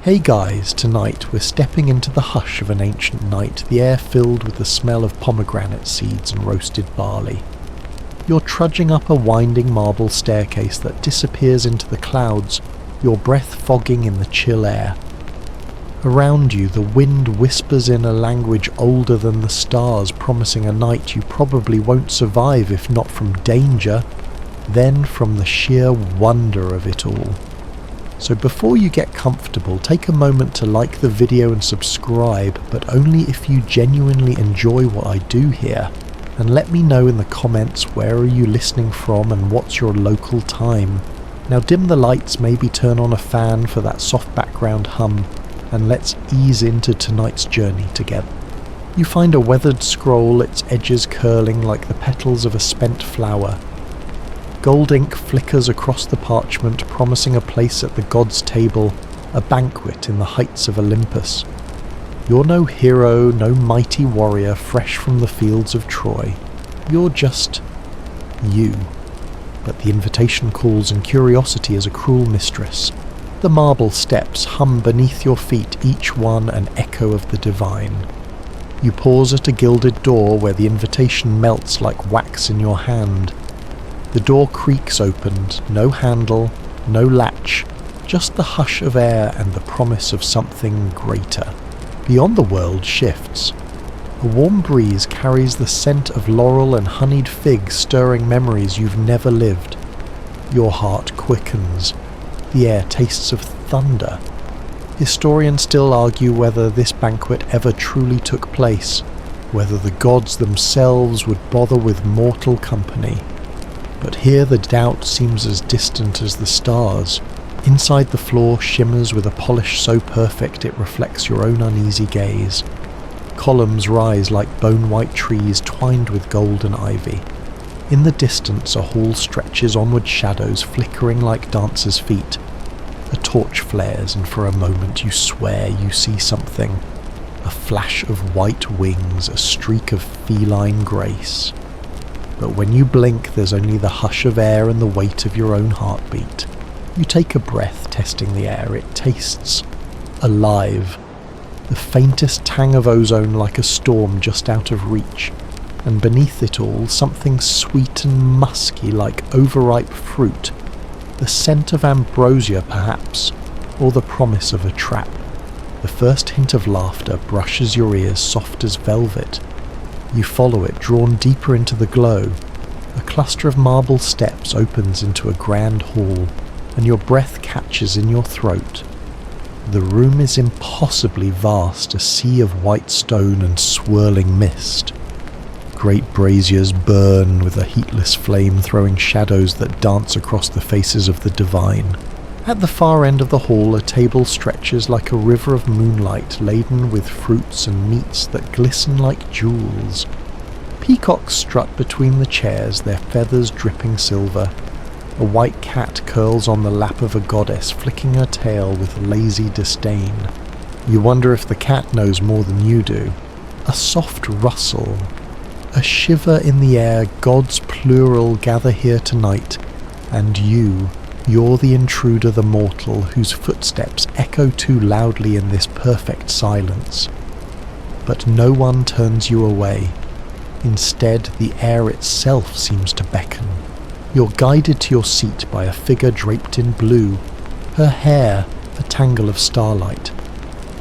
Hey guys, tonight we're stepping into the hush of an ancient night, the air filled with the smell of pomegranate seeds and roasted barley. You're trudging up a winding marble staircase that disappears into the clouds, your breath fogging in the chill air. Around you, the wind whispers in a language older than the stars, promising a night you probably won't survive if not from danger, then from the sheer wonder of it all. So before you get comfortable, take a moment to like the video and subscribe, but only if you genuinely enjoy what I do here. And let me know in the comments where are you listening from and what's your local time. Now dim the lights, maybe turn on a fan for that soft background hum, and let's ease into tonight's journey together. You find a weathered scroll, its edges curling like the petals of a spent flower. Gold ink flickers across the parchment, promising a place at the god's table, a banquet in the heights of Olympus. You're no hero, no mighty warrior fresh from the fields of Troy. You're just you. But the invitation calls and curiosity is a cruel mistress. The marble steps hum beneath your feet, each one an echo of the divine. You pause at a gilded door where the invitation melts like wax in your hand. The door creaks opened, no handle, no latch, just the hush of air and the promise of something greater. Beyond the world shifts. A warm breeze carries the scent of laurel and honeyed fig, stirring memories you've never lived. Your heart quickens. The air tastes of thunder. Historians still argue whether this banquet ever truly took place, whether the gods themselves would bother with mortal company. But here the doubt seems as distant as the stars. Inside the floor shimmers with a polish so perfect it reflects your own uneasy gaze. Columns rise like bone-white trees twined with golden ivy. In the distance a hall stretches onward, shadows flickering like dancers' feet. A torch flares and for a moment you swear you see something. A flash of white wings, a streak of feline grace. But when you blink, there's only the hush of air and the weight of your own heartbeat. You take a breath, testing the air. It tastes alive. The faintest tang of ozone like a storm just out of reach. And beneath it all, something sweet and musky like overripe fruit. The scent of ambrosia, perhaps, or the promise of a trap. The first hint of laughter brushes your ears soft as velvet. You follow it, drawn deeper into the glow. A cluster of marble steps opens into a grand hall, and your breath catches in your throat. The room is impossibly vast, a sea of white stone and swirling mist. Great braziers burn with a heatless flame, throwing shadows that dance across the faces of the divine. At the far end of the hall, a table stretches like a river of moonlight, laden with fruits and meats that glisten like jewels. Peacocks strut between the chairs, their feathers dripping silver. A white cat curls on the lap of a goddess, flicking her tail with lazy disdain. You wonder if the cat knows more than you do. A soft rustle. A shiver in the air, gods plural gather here tonight, and you're the intruder, the mortal, whose footsteps echo too loudly in this perfect silence. But no one turns you away. Instead, the air itself seems to beckon. You're guided to your seat by a figure draped in blue, her hair a tangle of starlight.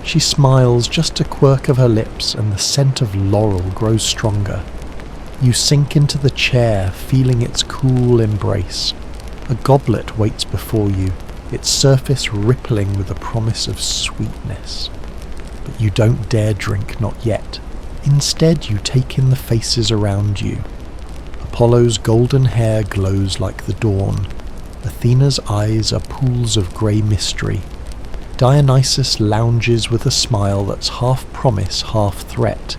She smiles, just a quirk of her lips, and the scent of laurel grows stronger. You sink into the chair, feeling its cool embrace. A goblet waits before you, its surface rippling with a promise of sweetness. But you don't dare drink, not yet. Instead, you take in the faces around you. Apollo's golden hair glows like the dawn. Athena's eyes are pools of grey mystery. Dionysus lounges with a smile that's half promise, half threat.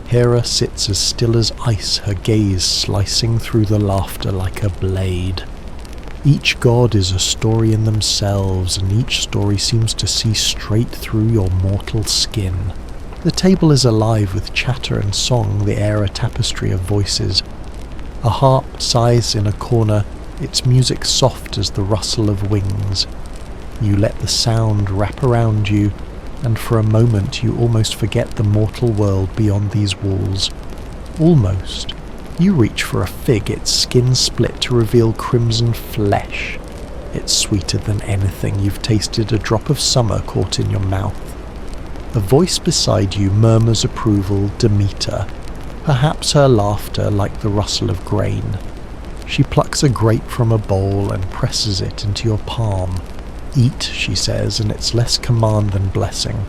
Hera sits as still as ice, her gaze slicing through the laughter like a blade. Each god is a story in themselves, and each story seems to see straight through your mortal skin. The table is alive with chatter and song, the air a tapestry of voices. A harp sighs in a corner, its music soft as the rustle of wings. You let the sound wrap around you, and for a moment you almost forget the mortal world beyond these walls. Almost. You reach for a fig, its skin split to reveal crimson flesh. It's sweeter than anything you've tasted, a drop of summer caught in your mouth. A voice beside you murmurs approval, Demeter, perhaps her laughter like the rustle of grain. She plucks a grape from a bowl and presses it into your palm. Eat, she says, and it's less command than blessing.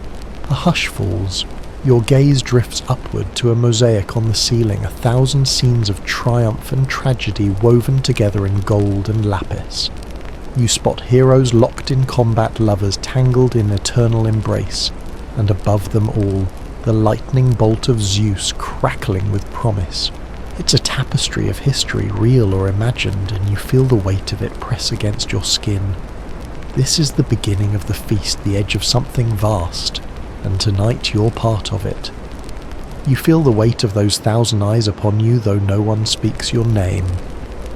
A hush falls. Your gaze drifts upward to a mosaic on the ceiling, 1,000 scenes of triumph and tragedy woven together in gold and lapis. You spot heroes locked in combat, lovers tangled in eternal embrace, and above them all, the lightning bolt of Zeus crackling with promise. It's a tapestry of history, real or imagined, and you feel the weight of it press against your skin. This is the beginning of the feast, the edge of something vast, and tonight you're part of it. You feel the weight of those 1,000 eyes upon you, though no one speaks your name.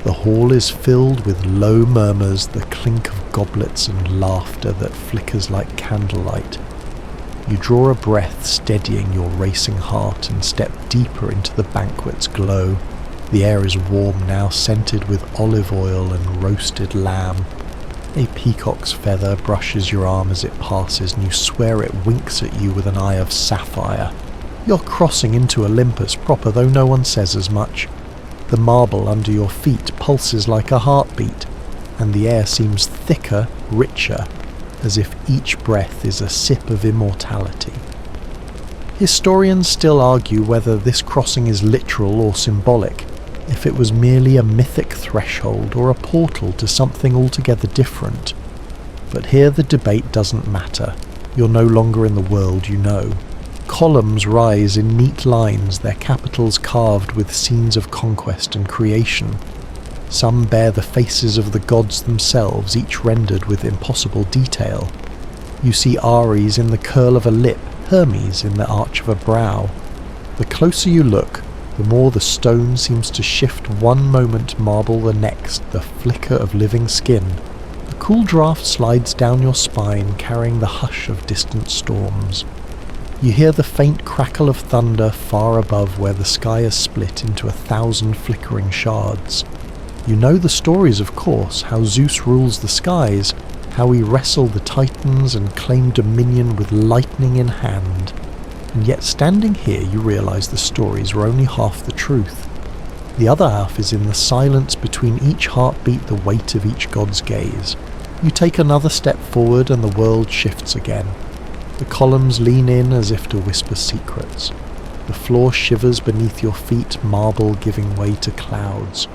The hall is filled with low murmurs, the clink of goblets and laughter that flickers like candlelight. You draw a breath, steadying your racing heart, and step deeper into the banquet's glow. The air is warm now, scented with olive oil and roasted lamb. A peacock's feather brushes your arm as it passes, and you swear it winks at you with an eye of sapphire. You're crossing into Olympus proper, though no one says as much. The marble under your feet pulses like a heartbeat, and the air seems thicker, richer, as if each breath is a sip of immortality. Historians still argue whether this crossing is literal or symbolic, if it was merely a mythic threshold or a portal to something altogether different. But here the debate doesn't matter. You're no longer in the world you know. Columns rise in neat lines, their capitals carved with scenes of conquest and creation. Some bear the faces of the gods themselves, each rendered with impossible detail. You see Ares in the curl of a lip, Hermes in the arch of a brow. The closer you look, the more the stone seems to shift one moment marble the next, the flicker of living skin. A cool draft slides down your spine, carrying the hush of distant storms. You hear the faint crackle of thunder far above where the sky is split into 1,000 flickering shards. You know the stories, of course, how Zeus rules the skies, how he wrestled the Titans and claimed dominion with lightning in hand. And yet standing here you realise the stories are only half the truth. The other half is in the silence between each heartbeat, the weight of each god's gaze. You take another step forward and the world shifts again. The columns lean in as if to whisper secrets. The floor shivers beneath your feet, marble giving way to clouds.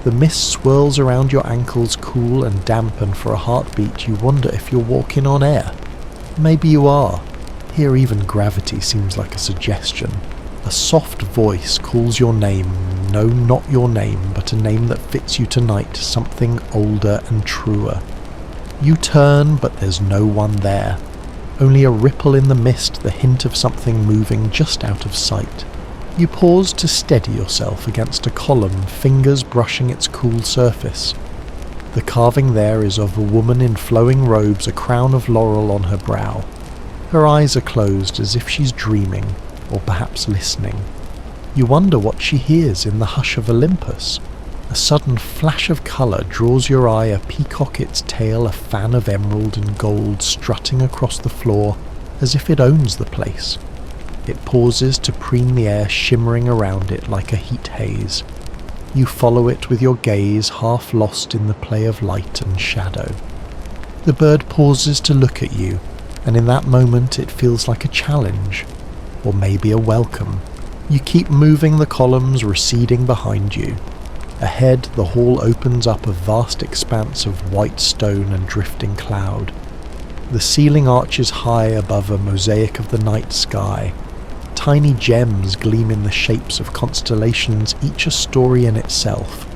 The mist swirls around your ankles, cool and damp, and for a heartbeat you wonder if you're walking on air. Maybe you are. Here even gravity seems like a suggestion. A soft voice calls your name. No, not your name, but a name that fits you tonight, something older and truer. You turn, but there's no one there. Only a ripple in the mist, the hint of something moving just out of sight. You pause to steady yourself against a column, fingers brushing its cool surface. The carving there is of a woman in flowing robes, a crown of laurel on her brow. Her eyes are closed as if she's dreaming, or perhaps listening. You wonder what she hears in the hush of Olympus. A sudden flash of colour draws your eye, a peacock its tail, a fan of emerald and gold strutting across the floor as if it owns the place. It pauses to preen the air shimmering around it like a heat haze. You follow it with your gaze, half lost in the play of light and shadow. The bird pauses to look at you, and in that moment it feels like a challenge, or maybe a welcome. You keep moving, the columns receding behind you. Ahead, the hall opens up a vast expanse of white stone and drifting cloud. The ceiling arches high above a mosaic of the night sky. Tiny gems gleam in the shapes of constellations, each a story in itself.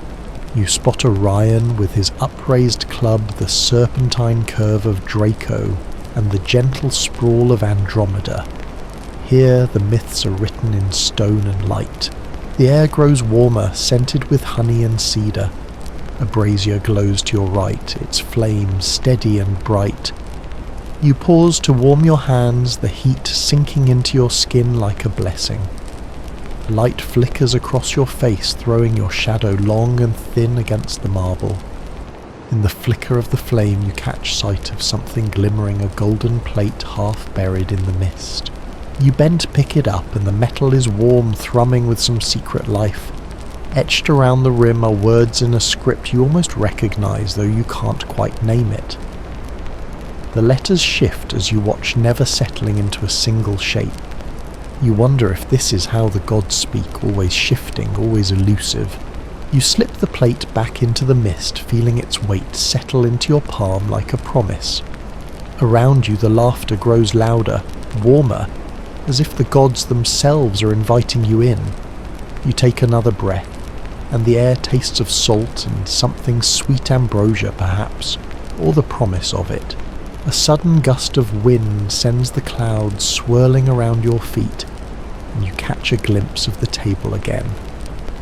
You spot Orion with his upraised club, the serpentine curve of Draco, and the gentle sprawl of Andromeda. Here the myths are written in stone and light. The air grows warmer, scented with honey and cedar. A brazier glows to your right, its flame steady and bright, You pause to warm your hands, the heat sinking into your skin like a blessing. Light flickers across your face, throwing your shadow long and thin against the marble. In the flicker of the flame you catch sight of something glimmering, a golden plate half buried in the mist. You bend to pick it up, and the metal is warm, thrumming with some secret life. Etched around the rim are words in a script you almost recognise, though you can't quite name it. The letters shift as you watch, never settling into a single shape. You wonder if this is how the gods speak, always shifting, always elusive. You slip the plate back into the mist, feeling its weight settle into your palm like a promise. Around you the laughter grows louder, warmer, as if the gods themselves are inviting you in. You take another breath, and the air tastes of salt and something sweet ambrosia perhaps, or the promise of it. A sudden gust of wind sends the clouds swirling around your feet, and you catch a glimpse of the table again.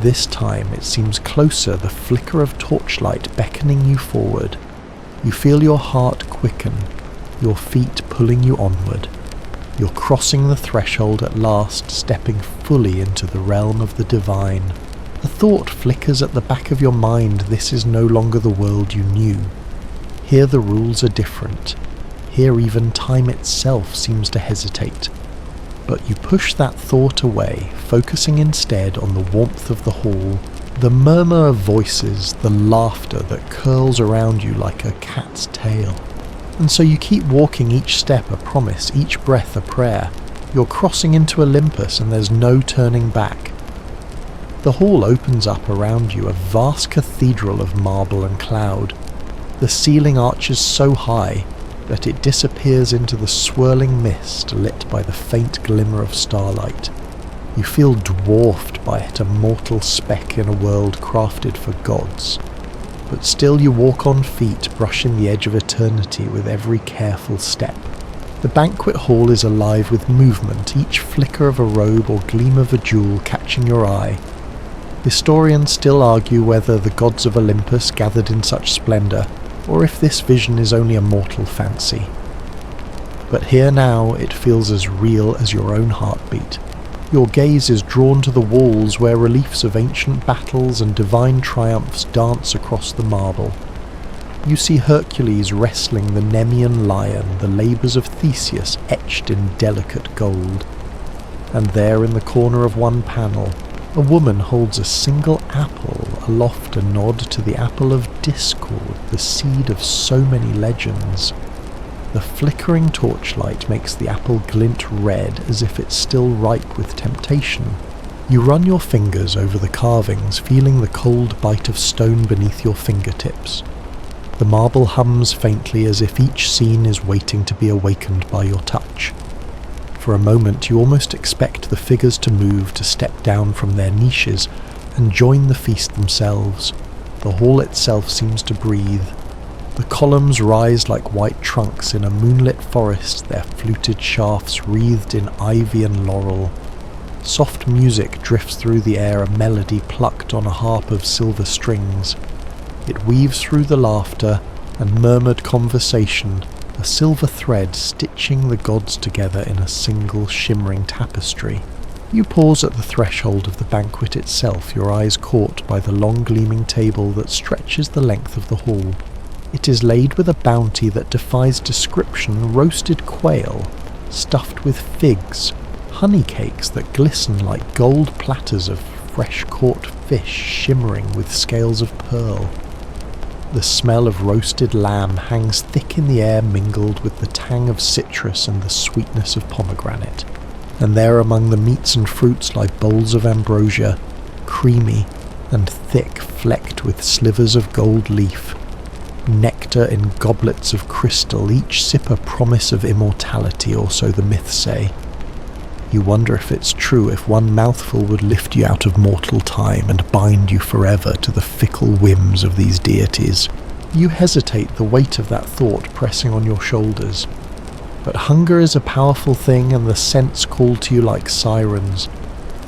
This time it seems closer, the flicker of torchlight beckoning you forward. You feel your heart quicken, your feet pulling you onward. You're crossing the threshold at last, stepping fully into the realm of the divine. A thought flickers at the back of your mind, this is no longer the world you knew. Here the rules are different. Here even time itself seems to hesitate. But you push that thought away, focusing instead on the warmth of the hall, the murmur of voices, the laughter that curls around you like a cat's tail. And so you keep walking, each step a promise, each breath a prayer. You're crossing into Olympus and there's no turning back. The hall opens up around you, a vast cathedral of marble and cloud. The ceiling arches so high that it disappears into the swirling mist lit by the faint glimmer of starlight. You feel dwarfed by it, a mortal speck in a world crafted for gods. But still you walk on feet, brushing the edge of eternity with every careful step. The banquet hall is alive with movement, each flicker of a robe or gleam of a jewel catching your eye. Historians still argue whether the gods of Olympus gathered in such splendour, or if this vision is only a mortal fancy. But here now it feels as real as your own heartbeat. Your gaze is drawn to the walls where reliefs of ancient battles and divine triumphs dance across the marble. You see Hercules wrestling the Nemean lion, the labours of Theseus etched in delicate gold. And there in the corner of one panel, a woman holds a single apple, aloft, a nod to the apple of discord, the seed of so many legends. The flickering torchlight makes the apple glint red as if it's still ripe with temptation. You run your fingers over the carvings, feeling the cold bite of stone beneath your fingertips. The marble hums faintly as if each scene is waiting to be awakened by your touch. For a moment you almost expect the figures to move, to step down from their niches and join the feast themselves. The hall itself seems to breathe. The columns rise like white trunks in a moonlit forest, their fluted shafts wreathed in ivy and laurel. Soft music drifts through the air, a melody plucked on a harp of silver strings. It weaves through the laughter and murmured conversation, a silver thread stitching the gods together in a single shimmering tapestry. You pause at the threshold of the banquet itself, your eyes caught by the long gleaming table that stretches the length of the hall. It is laid with a bounty that defies description, roasted quail, stuffed with figs, honey cakes that glisten like gold platters of fresh caught fish shimmering with scales of pearl. The smell of roasted lamb hangs thick in the air, mingled with the tang of citrus and the sweetness of pomegranate. And there among the meats and fruits lie bowls of ambrosia, creamy and thick, flecked with slivers of gold leaf. Nectar in goblets of crystal, each sip a promise of immortality, or so the myths say. You wonder if it's true, if one mouthful would lift you out of mortal time and bind you forever to the fickle whims of these deities. You hesitate, the weight of that thought pressing on your shoulders. But hunger is a powerful thing, and the scents call to you like sirens.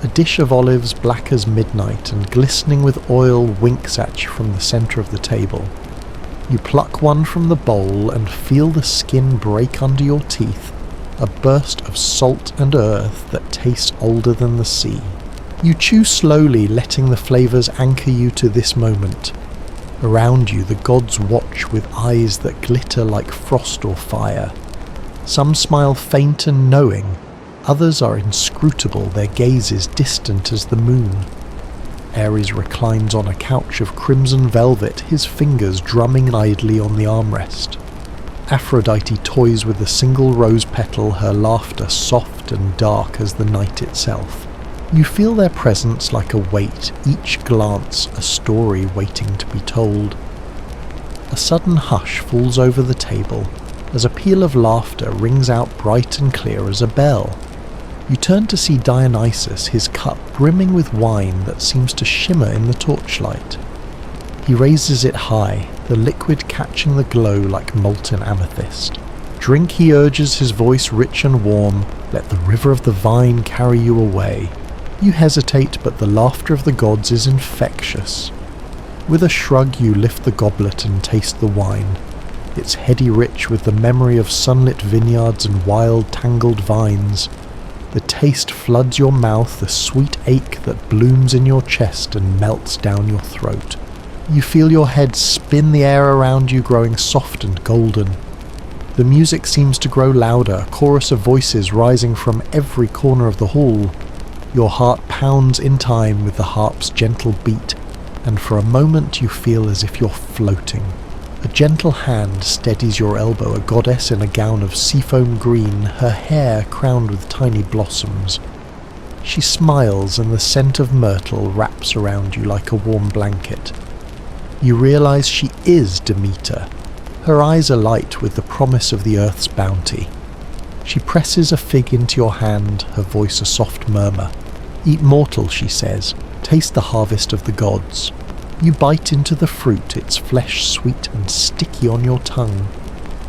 A dish of olives black as midnight and glistening with oil winks at you from the centre of the table. You pluck one from the bowl and feel the skin break under your teeth, a burst of salt and earth that tastes older than the sea. You chew slowly, letting the flavours anchor you to this moment. Around you, the gods watch with eyes that glitter like frost or fire. Some smile faint and knowing, others are inscrutable, their gazes distant as the moon. Ares reclines on a couch of crimson velvet, his fingers drumming idly on the armrest. Aphrodite toys with a single rose petal, her laughter soft and dark as the night itself. You feel their presence like a weight, each glance a story waiting to be told. A sudden hush falls over the table, as a peal of laughter rings out bright and clear as a bell. You turn to see Dionysus, his cup brimming with wine that seems to shimmer in the torchlight. He raises it high, the liquid catching the glow like molten amethyst. Drink, he urges, his voice rich and warm, let the river of the vine carry you away. You hesitate, but the laughter of the gods is infectious. With a shrug you lift the goblet and taste the wine. It's heady rich with the memory of sunlit vineyards and wild tangled vines. The taste floods your mouth, a sweet ache that blooms in your chest and melts down your throat. You feel your head spin, the air around you growing soft and golden. The music seems to grow louder, a chorus of voices rising from every corner of the hall. Your heart pounds in time with the harp's gentle beat, and for a moment you feel as if you're floating. A gentle hand steadies your elbow, a goddess in a gown of seafoam green, her hair crowned with tiny blossoms. She smiles and the scent of myrtle wraps around you like a warm blanket. You realize she is Demeter. Her eyes alight with the promise of the earth's bounty. She presses a fig into your hand, her voice a soft murmur. Eat mortal, she says, taste the harvest of the gods. You bite into the fruit, its flesh sweet and sticky on your tongue.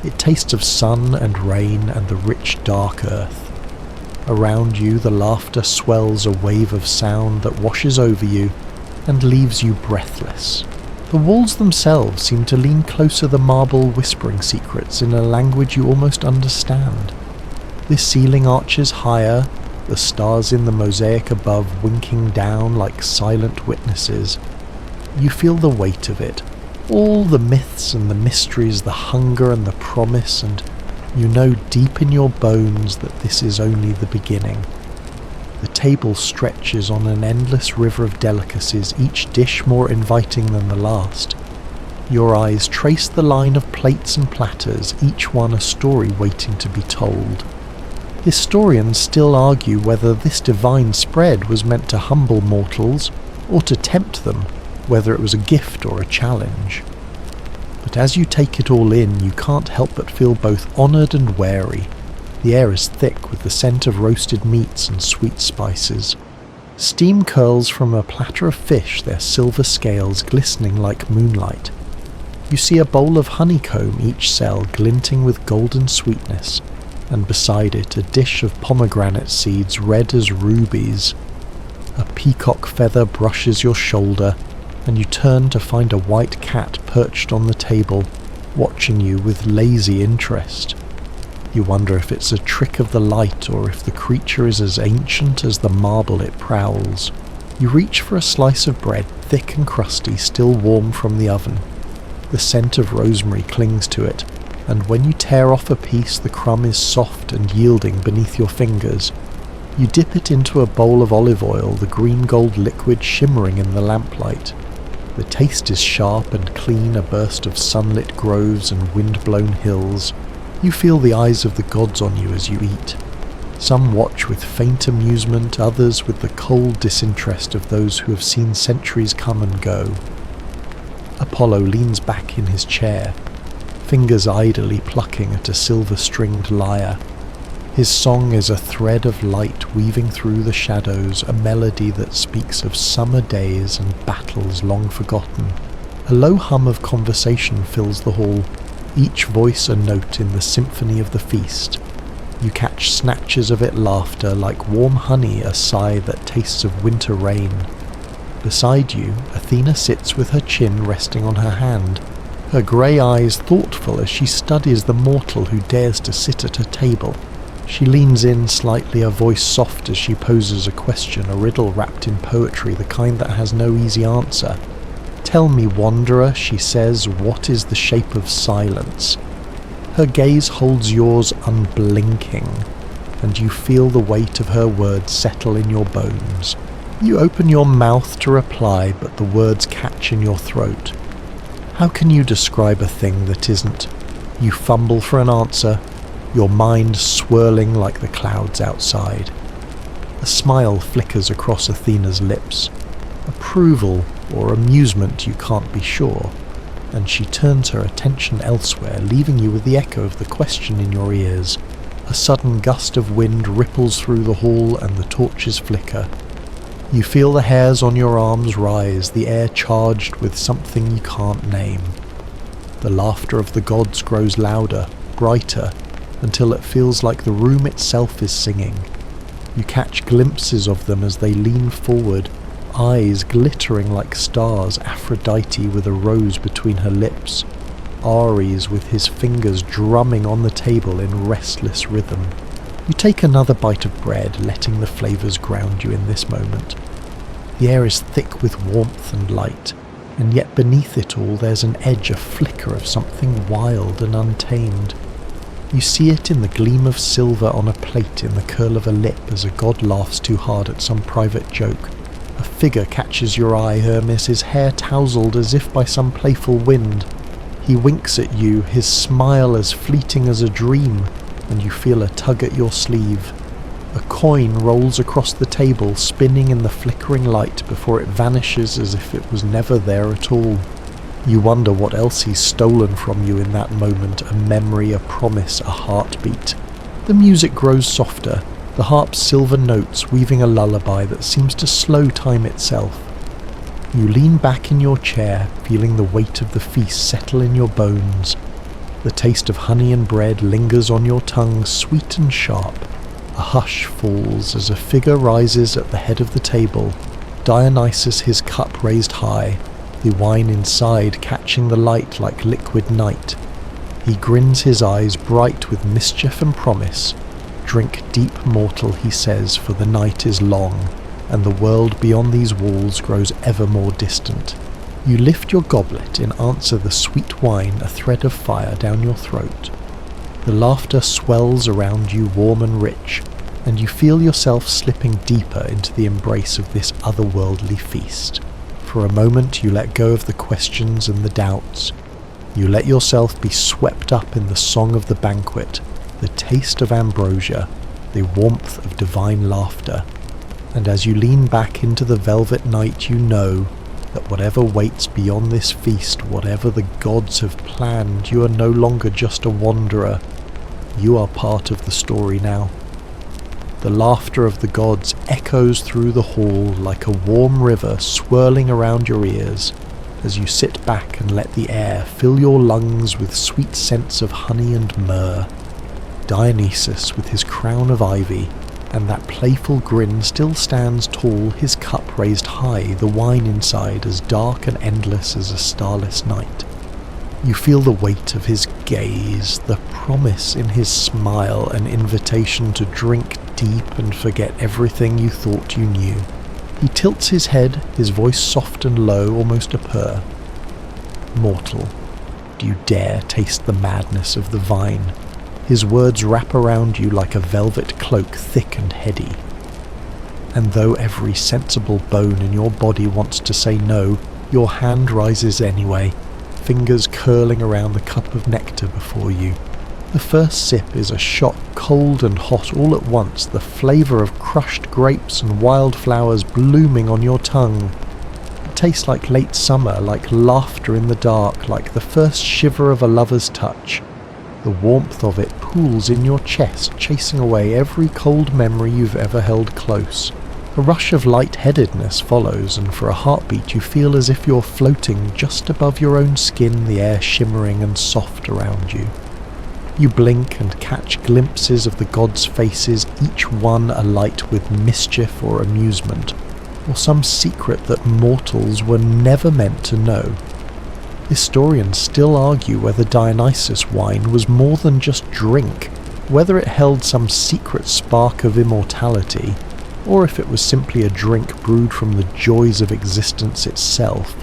It tastes of sun and rain and the rich dark earth. Around you the laughter swells, a wave of sound that washes over you and leaves you breathless. The walls themselves seem to lean closer, the marble whispering secrets in a language you almost understand. This ceiling arches higher, the stars in the mosaic above winking down like silent witnesses. You feel the weight of it, all the myths and the mysteries, the hunger and the promise, and you know deep in your bones that this is only the beginning. The table stretches on an endless river of delicacies, each dish more inviting than the last. Your eyes trace the line of plates and platters, each one a story waiting to be told. Historians still argue whether this divine spread was meant to humble mortals or to tempt them, whether it was a gift or a challenge. But as you take it all in, you can't help but feel both honoured and wary. The air is thick with the scent of roasted meats and sweet spices. Steam curls from a platter of fish, their silver scales glistening like moonlight. You see a bowl of honeycomb, each cell glinting with golden sweetness, and beside it a dish of pomegranate seeds red as rubies. A peacock feather brushes your shoulder, and you turn to find a white cat perched on the table, watching you with lazy interest. You wonder if it's a trick of the light or if the creature is as ancient as the marble it prowls. You reach for a slice of bread, thick and crusty, still warm from the oven. The scent of rosemary clings to it, and when you tear off a piece, the crumb is soft and yielding beneath your fingers. You dip it into a bowl of olive oil, the green-gold liquid shimmering in the lamplight. The taste is sharp and clean, a burst of sunlit groves and wind-blown hills. You feel the eyes of the gods on you as you eat. Some watch with faint amusement, others with the cold disinterest of those who have seen centuries come and go. Apollo leans back in his chair, fingers idly plucking at a silver-stringed lyre. His song is a thread of light weaving through the shadows, a melody that speaks of summer days and battles long forgotten. A low hum of conversation fills the hall, each voice a note in the symphony of the feast. You catch snatches of it, laughter like warm honey, a sigh that tastes of winter rain. Beside you, Athena sits with her chin resting on her hand, her grey eyes thoughtful as she studies the mortal who dares to sit at her table. She leans in slightly, her voice soft as she poses a question, a riddle wrapped in poetry, the kind that has no easy answer. "Tell me, wanderer," she says, "what is the shape of silence?" Her gaze holds yours unblinking, and you feel the weight of her words settle in your bones. You open your mouth to reply, but the words catch in your throat. How can you describe a thing that isn't? You fumble for an answer, your mind swirling like the clouds outside. A smile flickers across Athena's lips. Approval or amusement, you can't be sure, and she turns her attention elsewhere, leaving you with the echo of the question in your ears. A sudden gust of wind ripples through the hall and the torches flicker. You feel the hairs on your arms rise, the air charged with something you can't name. The laughter of the gods grows louder, brighter, until it feels like the room itself is singing. You catch glimpses of them as they lean forward, eyes glittering like stars, Aphrodite with a rose between her lips, Ares with his fingers drumming on the table in restless rhythm. You take another bite of bread, letting the flavours ground you in this moment. The air is thick with warmth and light, and yet beneath it all there's an edge, a flicker of something wild and untamed. You see it in the gleam of silver on a plate, in the curl of a lip as a god laughs too hard at some private joke. A figure catches your eye, Hermes, his hair tousled as if by some playful wind. He winks at you, his smile as fleeting as a dream, and you feel a tug at your sleeve. A coin rolls across the table, spinning in the flickering light before it vanishes as if it was never there at all. You wonder what else he's stolen from you in that moment, a memory, a promise, a heartbeat. The music grows softer, the harp's silver notes weaving a lullaby that seems to slow time itself. You lean back in your chair, feeling the weight of the feast settle in your bones. The taste of honey and bread lingers on your tongue, sweet and sharp. A hush falls as a figure rises at the head of the table, Dionysus, his cup raised high, the wine inside catching the light like liquid night. He grins, his eyes bright with mischief and promise. "Drink deep, mortal," he says, "for the night is long, and the world beyond these walls grows ever more distant." You lift your goblet in answer, the sweet wine a thread of fire down your throat. The laughter swells around you, warm and rich, and you feel yourself slipping deeper into the embrace of this otherworldly feast. For a moment you let go of the questions and the doubts. You let yourself be swept up in the song of the banquet, the taste of ambrosia, the warmth of divine laughter. And as you lean back into the velvet night, you know that whatever waits beyond this feast, whatever the gods have planned, you are no longer just a wanderer. You are part of the story now. The laughter of the gods echoes through the hall like a warm river swirling around your ears as you sit back and let the air fill your lungs with sweet scents of honey and myrrh. Dionysus with his crown of ivy and that playful grin still stands tall, his cup raised high, the wine inside as dark and endless as a starless night. You feel the weight of his gaze, the promise in his smile, an invitation to drink deep and forget everything you thought you knew. He tilts his head, his voice soft and low, almost a purr. "Mortal, do you dare taste the madness of the vine?" His words wrap around you like a velvet cloak, thick and heady. And though every sensible bone in your body wants to say no, your hand rises anyway, fingers curling around the cup of nectar before you. The first sip is a shot, cold and hot all at once, the flavour of crushed grapes and wildflowers blooming on your tongue. It tastes like late summer, like laughter in the dark, like the first shiver of a lover's touch. The warmth of it pools in your chest, chasing away every cold memory you've ever held close. A rush of light-headedness follows, and for a heartbeat you feel as if you're floating just above your own skin, the air shimmering and soft around you. You blink and catch glimpses of the gods' faces, each one alight with mischief or amusement, or some secret that mortals were never meant to know. Historians still argue whether Dionysus wine was more than just drink, whether it held some secret spark of immortality, or if it was simply a drink brewed from the joys of existence itself.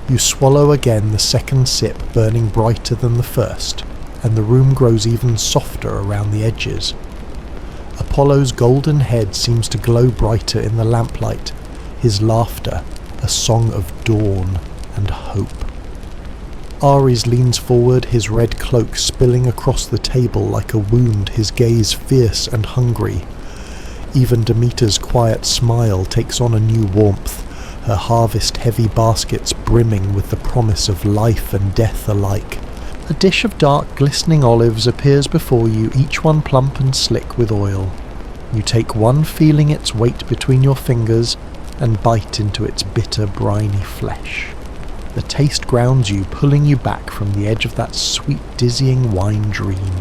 You swallow again, the second sip burning brighter than the first, and the room grows even softer around the edges. Apollo's golden head seems to glow brighter in the lamplight, his laughter a song of dawn and hope. Ares leans forward, his red cloak spilling across the table like a wound, his gaze fierce and hungry. Even Demeter's quiet smile takes on a new warmth, her harvest-heavy baskets brimming with the promise of life and death alike. A dish of dark, glistening olives appears before you, each one plump and slick with oil. You take one, feeling its weight between your fingers, and bite into its bitter, briny flesh. The taste grounds you, pulling you back from the edge of that sweet, dizzying wine dream.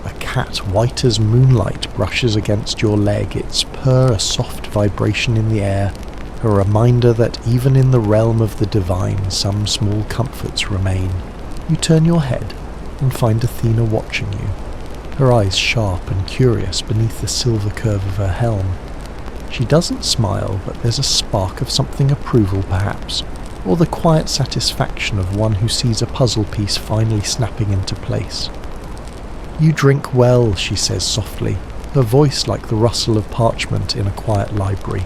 A cat white as moonlight brushes against your leg, its purr a soft vibration in the air, a reminder that even in the realm of the divine some small comforts remain. You turn your head and find Athena watching you, her eyes sharp and curious beneath the silver curve of her helm. She doesn't smile, but there's a spark of something approval perhaps, or the quiet satisfaction of one who sees a puzzle piece finally snapping into place. "You drink well," she says softly, her voice like the rustle of parchment in a quiet library.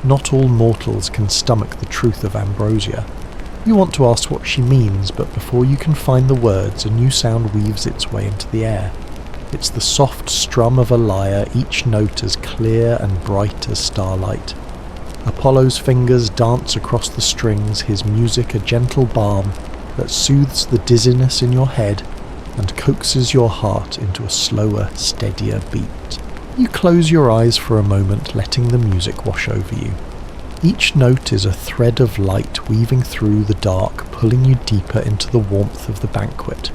Not all mortals can stomach the truth of ambrosia. You want to ask what she means, but before you can find the words, a new sound weaves its way into the air. It's the soft strum of a lyre, each note as clear and bright as starlight. Apollo's fingers dance across the strings, his music a gentle balm that soothes the dizziness in your head and coaxes your heart into a slower, steadier beat. You close your eyes for a moment, letting the music wash over you. Each note is a thread of light weaving through the dark, pulling you deeper into the warmth of the banquet.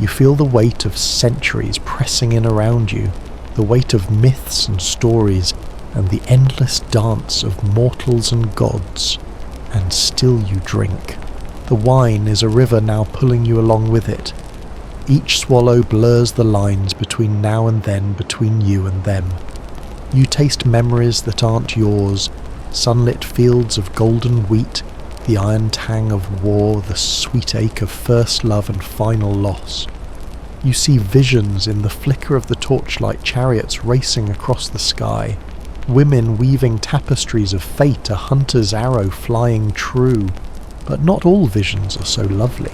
You feel the weight of centuries pressing in around you, the weight of myths and stories, and the endless dance of mortals and gods. And still you drink. The wine is a river now pulling you along with it. Each swallow blurs the lines between now and then, between you and them. You taste memories that aren't yours, sunlit fields of golden wheat, the iron tang of war, the sweet ache of first love and final loss. You see visions in the flicker of the torchlight, chariots racing across the sky, women weaving tapestries of fate, a hunter's arrow flying true. But not all visions are so lovely.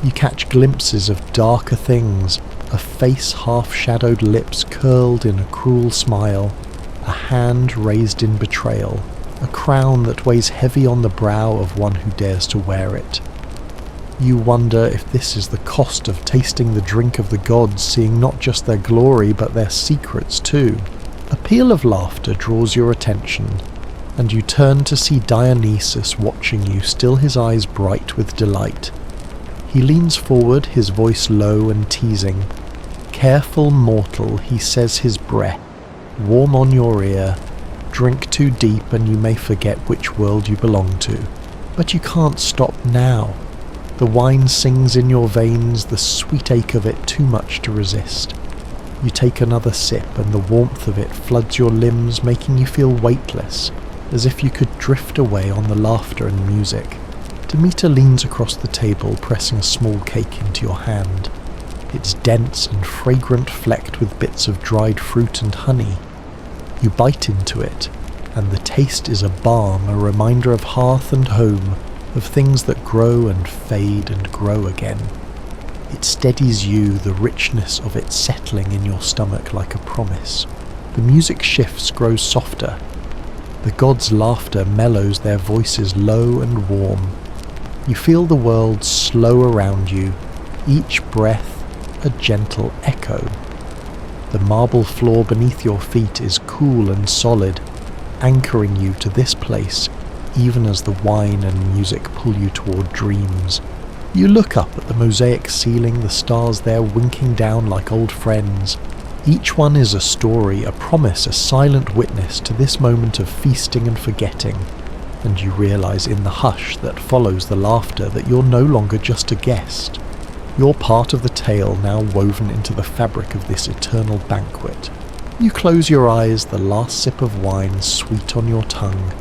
You catch glimpses of darker things, a face half-shadowed, lips curled in a cruel smile, a hand raised in betrayal, a crown that weighs heavy on the brow of one who dares to wear it. You wonder if this is the cost of tasting the drink of the gods, seeing not just their glory but their secrets too. A peal of laughter draws your attention, and you turn to see Dionysus watching you, still his eyes bright with delight. He leans forward, his voice low and teasing. "Careful mortal," he says, his breath warm on your ear. "Drink too deep and you may forget which world you belong to." But you can't stop now. The wine sings in your veins, the sweet ache of it too much to resist. You take another sip and the warmth of it floods your limbs, making you feel weightless, as if you could drift away on the laughter and music. Demeter leans across the table, pressing a small cake into your hand. It's dense and fragrant, flecked with bits of dried fruit and honey. You bite into it, and the taste is a balm, a reminder of hearth and home, of things that grow and fade and grow again. It steadies you, the richness of it settling in your stomach like a promise. The music shifts, grows softer. The gods' laughter mellows, their voices low and warm. You feel the world slow around you, each breath a gentle echo. The marble floor beneath your feet is cool and solid, anchoring you to this place, even as the wine and music pull you toward dreams. You look up at the mosaic ceiling, the stars there winking down like old friends. Each one is a story, a promise, a silent witness to this moment of feasting and forgetting. and you realise in the hush that follows the laughter that you're no longer just a guest. You're part of the tale now woven into the fabric of this eternal banquet. You close your eyes, the last sip of wine sweet on your tongue.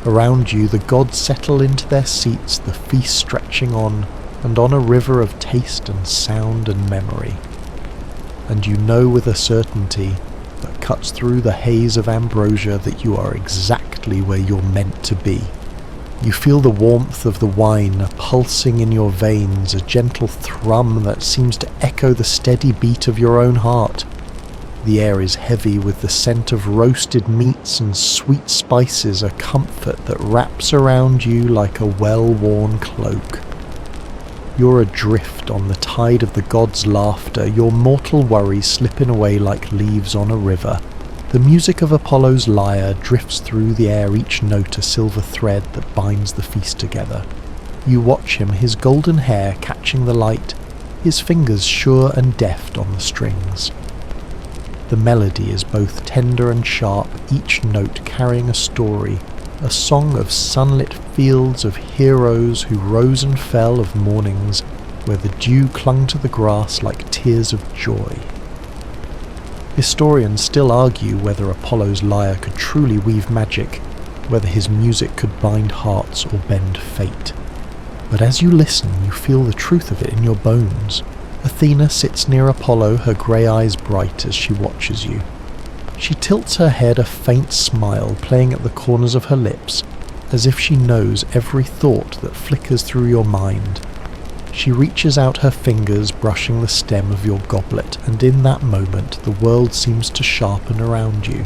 Around you the gods settle into their seats, the feast stretching on, and on a river of taste and sound and memory. And you know with a certainty that cuts through the haze of ambrosia that you are exactly where you're meant to be. You feel the warmth of the wine pulsing in your veins, a gentle thrum that seems to echo the steady beat of your own heart. The air is heavy with the scent of roasted meats and sweet spices, a comfort that wraps around you like a well-worn cloak. You're adrift on the tide of the gods' laughter, your mortal worries slipping away like leaves on a river. The music of Apollo's lyre drifts through the air, each note a silver thread that binds the feast together. You watch him, his golden hair catching the light, his fingers sure and deft on the strings. The melody is both tender and sharp, each note carrying a story, a song of sunlit fields of heroes who rose and fell, of mornings where the dew clung to the grass like tears of joy. Historians still argue whether Apollo's lyre could truly weave magic, whether his music could bind hearts or bend fate. But as you listen, you feel the truth of it in your bones. Athena sits near Apollo, her grey eyes bright as she watches you. She tilts her head, a faint smile playing at the corners of her lips, as if she knows every thought that flickers through your mind. She reaches out her fingers, brushing the stem of your goblet, and in that moment the world seems to sharpen around you.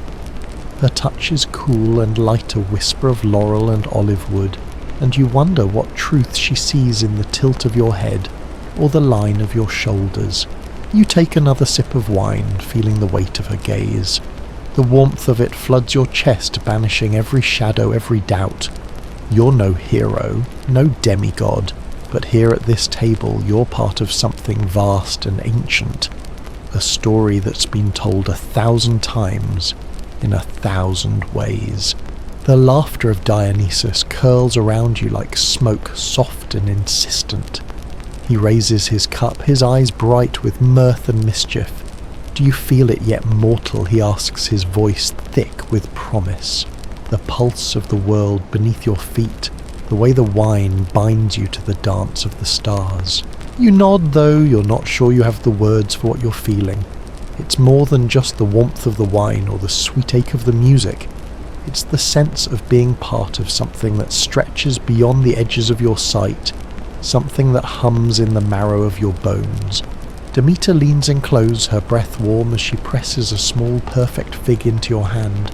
Her touch is cool and like a whisper of laurel and olive wood, and you wonder what truth she sees in the tilt of your head, or the line of your shoulders. You take another sip of wine, feeling the weight of her gaze. The warmth of it floods your chest, banishing every shadow, every doubt. You're no hero, no demigod, but here at this table you're part of something vast and ancient, a story that's been told 1,000 times, in 1,000 ways. The laughter of Dionysus curls around you like smoke, soft and insistent. He raises his cup, his eyes bright with mirth and mischief. Do you feel it yet mortal? He asks, his voice thick with promise. The pulse of the world beneath your feet, the way the wine binds you to the dance of the stars. You nod, though you're not sure you have the words for what you're feeling. It's more than just the warmth of the wine or the sweet ache of the music. It's the sense of being part of something that stretches beyond the edges of your sight, something that hums in the marrow of your bones. Demeter leans in close, her breath warm as she presses a small perfect fig into your hand.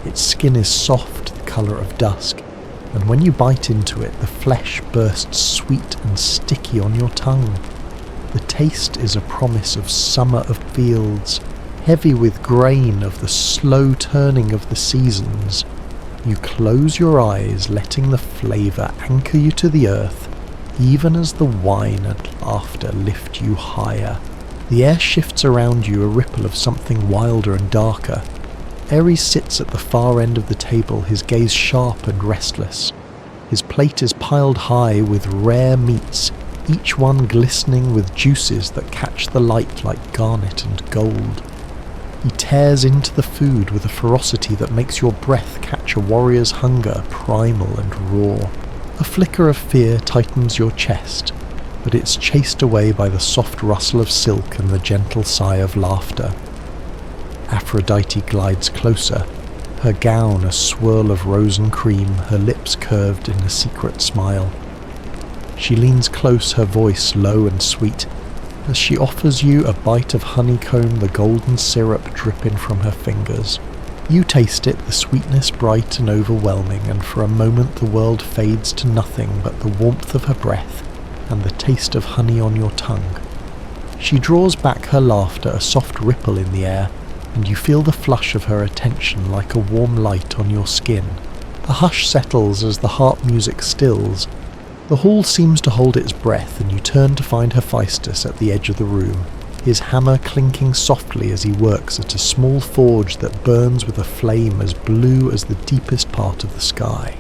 Its skin is soft, the colour of dusk, and when you bite into it, the flesh bursts sweet and sticky on your tongue. The taste is a promise of summer of fields, heavy with grain, of the slow turning of the seasons. You close your eyes, letting the flavour anchor you to the earth, even as the wine and laughter lift you higher. The air shifts around you, a ripple of something wilder and darker. Ares sits at the far end of the table, his gaze sharp and restless. His plate is piled high with rare meats, each one glistening with juices that catch the light like garnet and gold. He tears into the food with a ferocity that makes your breath catch a warrior's hunger, primal and raw. A flicker of fear tightens your chest, but it's chased away by the soft rustle of silk and the gentle sigh of laughter. Aphrodite glides closer, her gown a swirl of rose and cream, her lips curved in a secret smile. She leans close, her voice low and sweet, as she offers you a bite of honeycomb, the golden syrup dripping from her fingers. You taste it, the sweetness bright and overwhelming, and for a moment the world fades to nothing but the warmth of her breath and the taste of honey on your tongue. She draws back her laughter, a soft ripple in the air, and you feel the flush of her attention like a warm light on your skin. A hush settles as the harp music stills. The hall seems to hold its breath, and you turn to find Hephaestus at the edge of the room, his hammer clinking softly as he works at a small forge that burns with a flame as blue as the deepest part of the sky.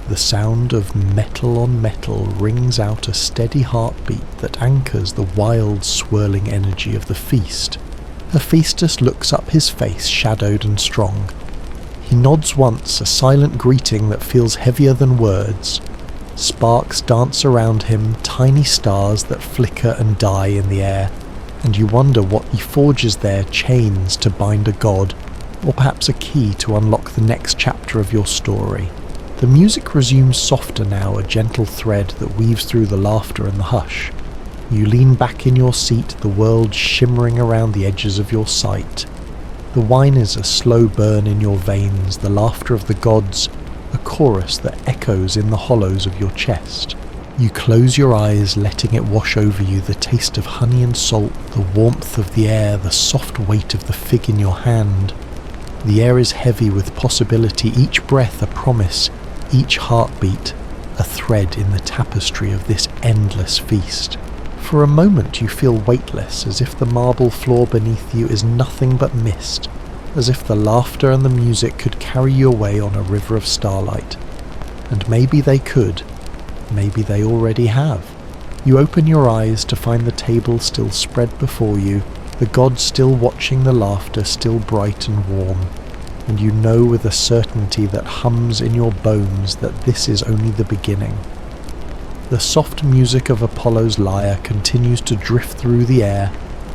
The sound of metal on metal rings out a steady heartbeat that anchors the wild, swirling energy of the feast. Hephaestus looks up, his face shadowed and strong. He nods once, a silent greeting that feels heavier than words. Sparks dance around him, tiny stars that flicker and die in the air, and you wonder what he forges there, chains to bind a god, or perhaps a key to unlock the next chapter of your story. The music resumes softer now, a gentle thread that weaves through the laughter and the hush. You lean back in your seat, the world shimmering around the edges of your sight. The wine is a slow burn in your veins, the laughter of the gods, a chorus that echoes in the hollows of your chest. You close your eyes, letting it wash over you, the taste of honey and salt, the warmth of the air, the soft weight of the fig in your hand. The air is heavy with possibility, each breath a promise, each heartbeat a thread in the tapestry of this endless feast. For a moment you feel weightless, as if the marble floor beneath you is nothing but mist, as if the laughter and the music could carry you away on a river of starlight. And maybe they could, maybe they already have. You open your eyes to find the table still spread before you, the gods still watching, the laughter still bright and warm, and you know with a certainty that hums in your bones that this is only the beginning. The soft music of Apollo's lyre continues to drift through the air,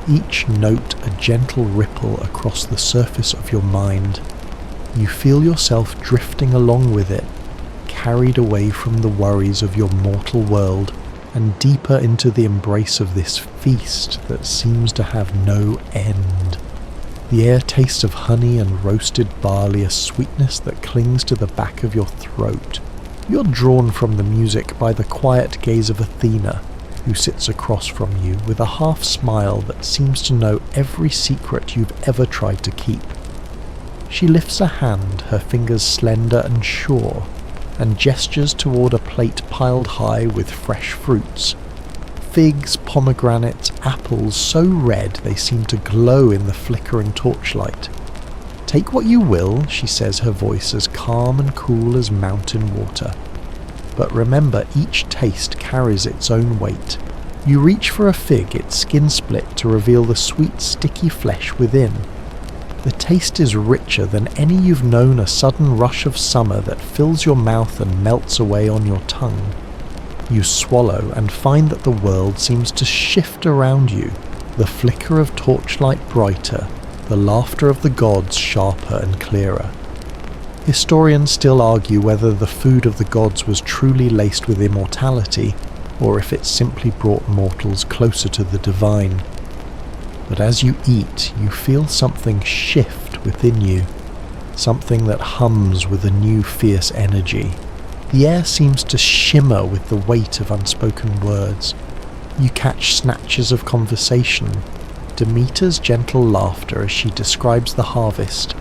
each note a gentle ripple across the surface of your mind. You feel yourself drifting along with it, carried away from the worries of your mortal world, and deeper into the embrace of this feast that seems to have no end. The air tastes of honey and roasted barley, a sweetness that clings to the back of your throat. You're drawn from the music by the quiet gaze of Athena, who sits across from you with a half smile that seems to know every secret you've ever tried to keep. She lifts a hand, her fingers slender and sure, and gestures toward a plate piled high with fresh fruits. Figs, pomegranates, apples so red they seem to glow in the flickering torchlight. "Take what you will," she says, her voice as calm and cool as mountain water. But remember, each taste carries its own weight. You reach for a fig, its skin split to reveal the sweet, sticky flesh within. The taste is richer than any you've known, a sudden rush of summer that fills your mouth and melts away on your tongue. You swallow and find that the world seems to shift around you, the flicker of torchlight brighter, the laughter of the gods sharper and clearer. Historians still argue whether the food of the gods was truly laced with immortality, or if it simply brought mortals closer to the divine. But as you eat, you feel something shift within you, something that hums with a new fierce energy. The air seems to shimmer with the weight of unspoken words. You catch snatches of conversation, Demeter's gentle laughter as she describes the harvest,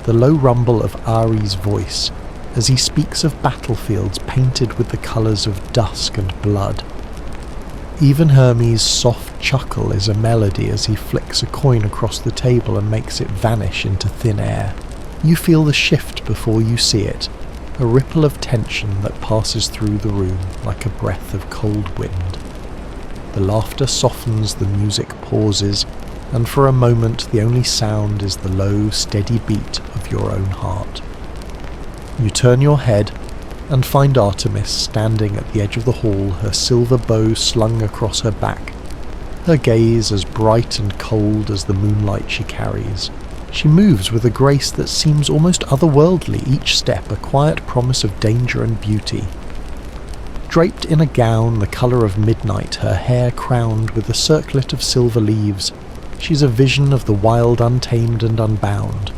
the low rumble of Ares' voice as he speaks of battlefields painted with the colours of dusk and blood. Even Hermes' soft chuckle is a melody as he flicks a coin across the table and makes it vanish into thin air. You feel the shift before you see it, a ripple of tension that passes through the room like a breath of cold wind. The laughter softens, the music pauses, and for a moment the only sound is the low, steady beat of your own heart. You turn your head and find Artemis standing at the edge of the hall, her silver bow slung across her back, her gaze as bright and cold as the moonlight she carries. She moves with a grace that seems almost otherworldly, each step a quiet promise of danger and beauty. Draped in a gown the colour of midnight, her hair crowned with a circlet of silver leaves, she's a vision of the wild, untamed and unbound.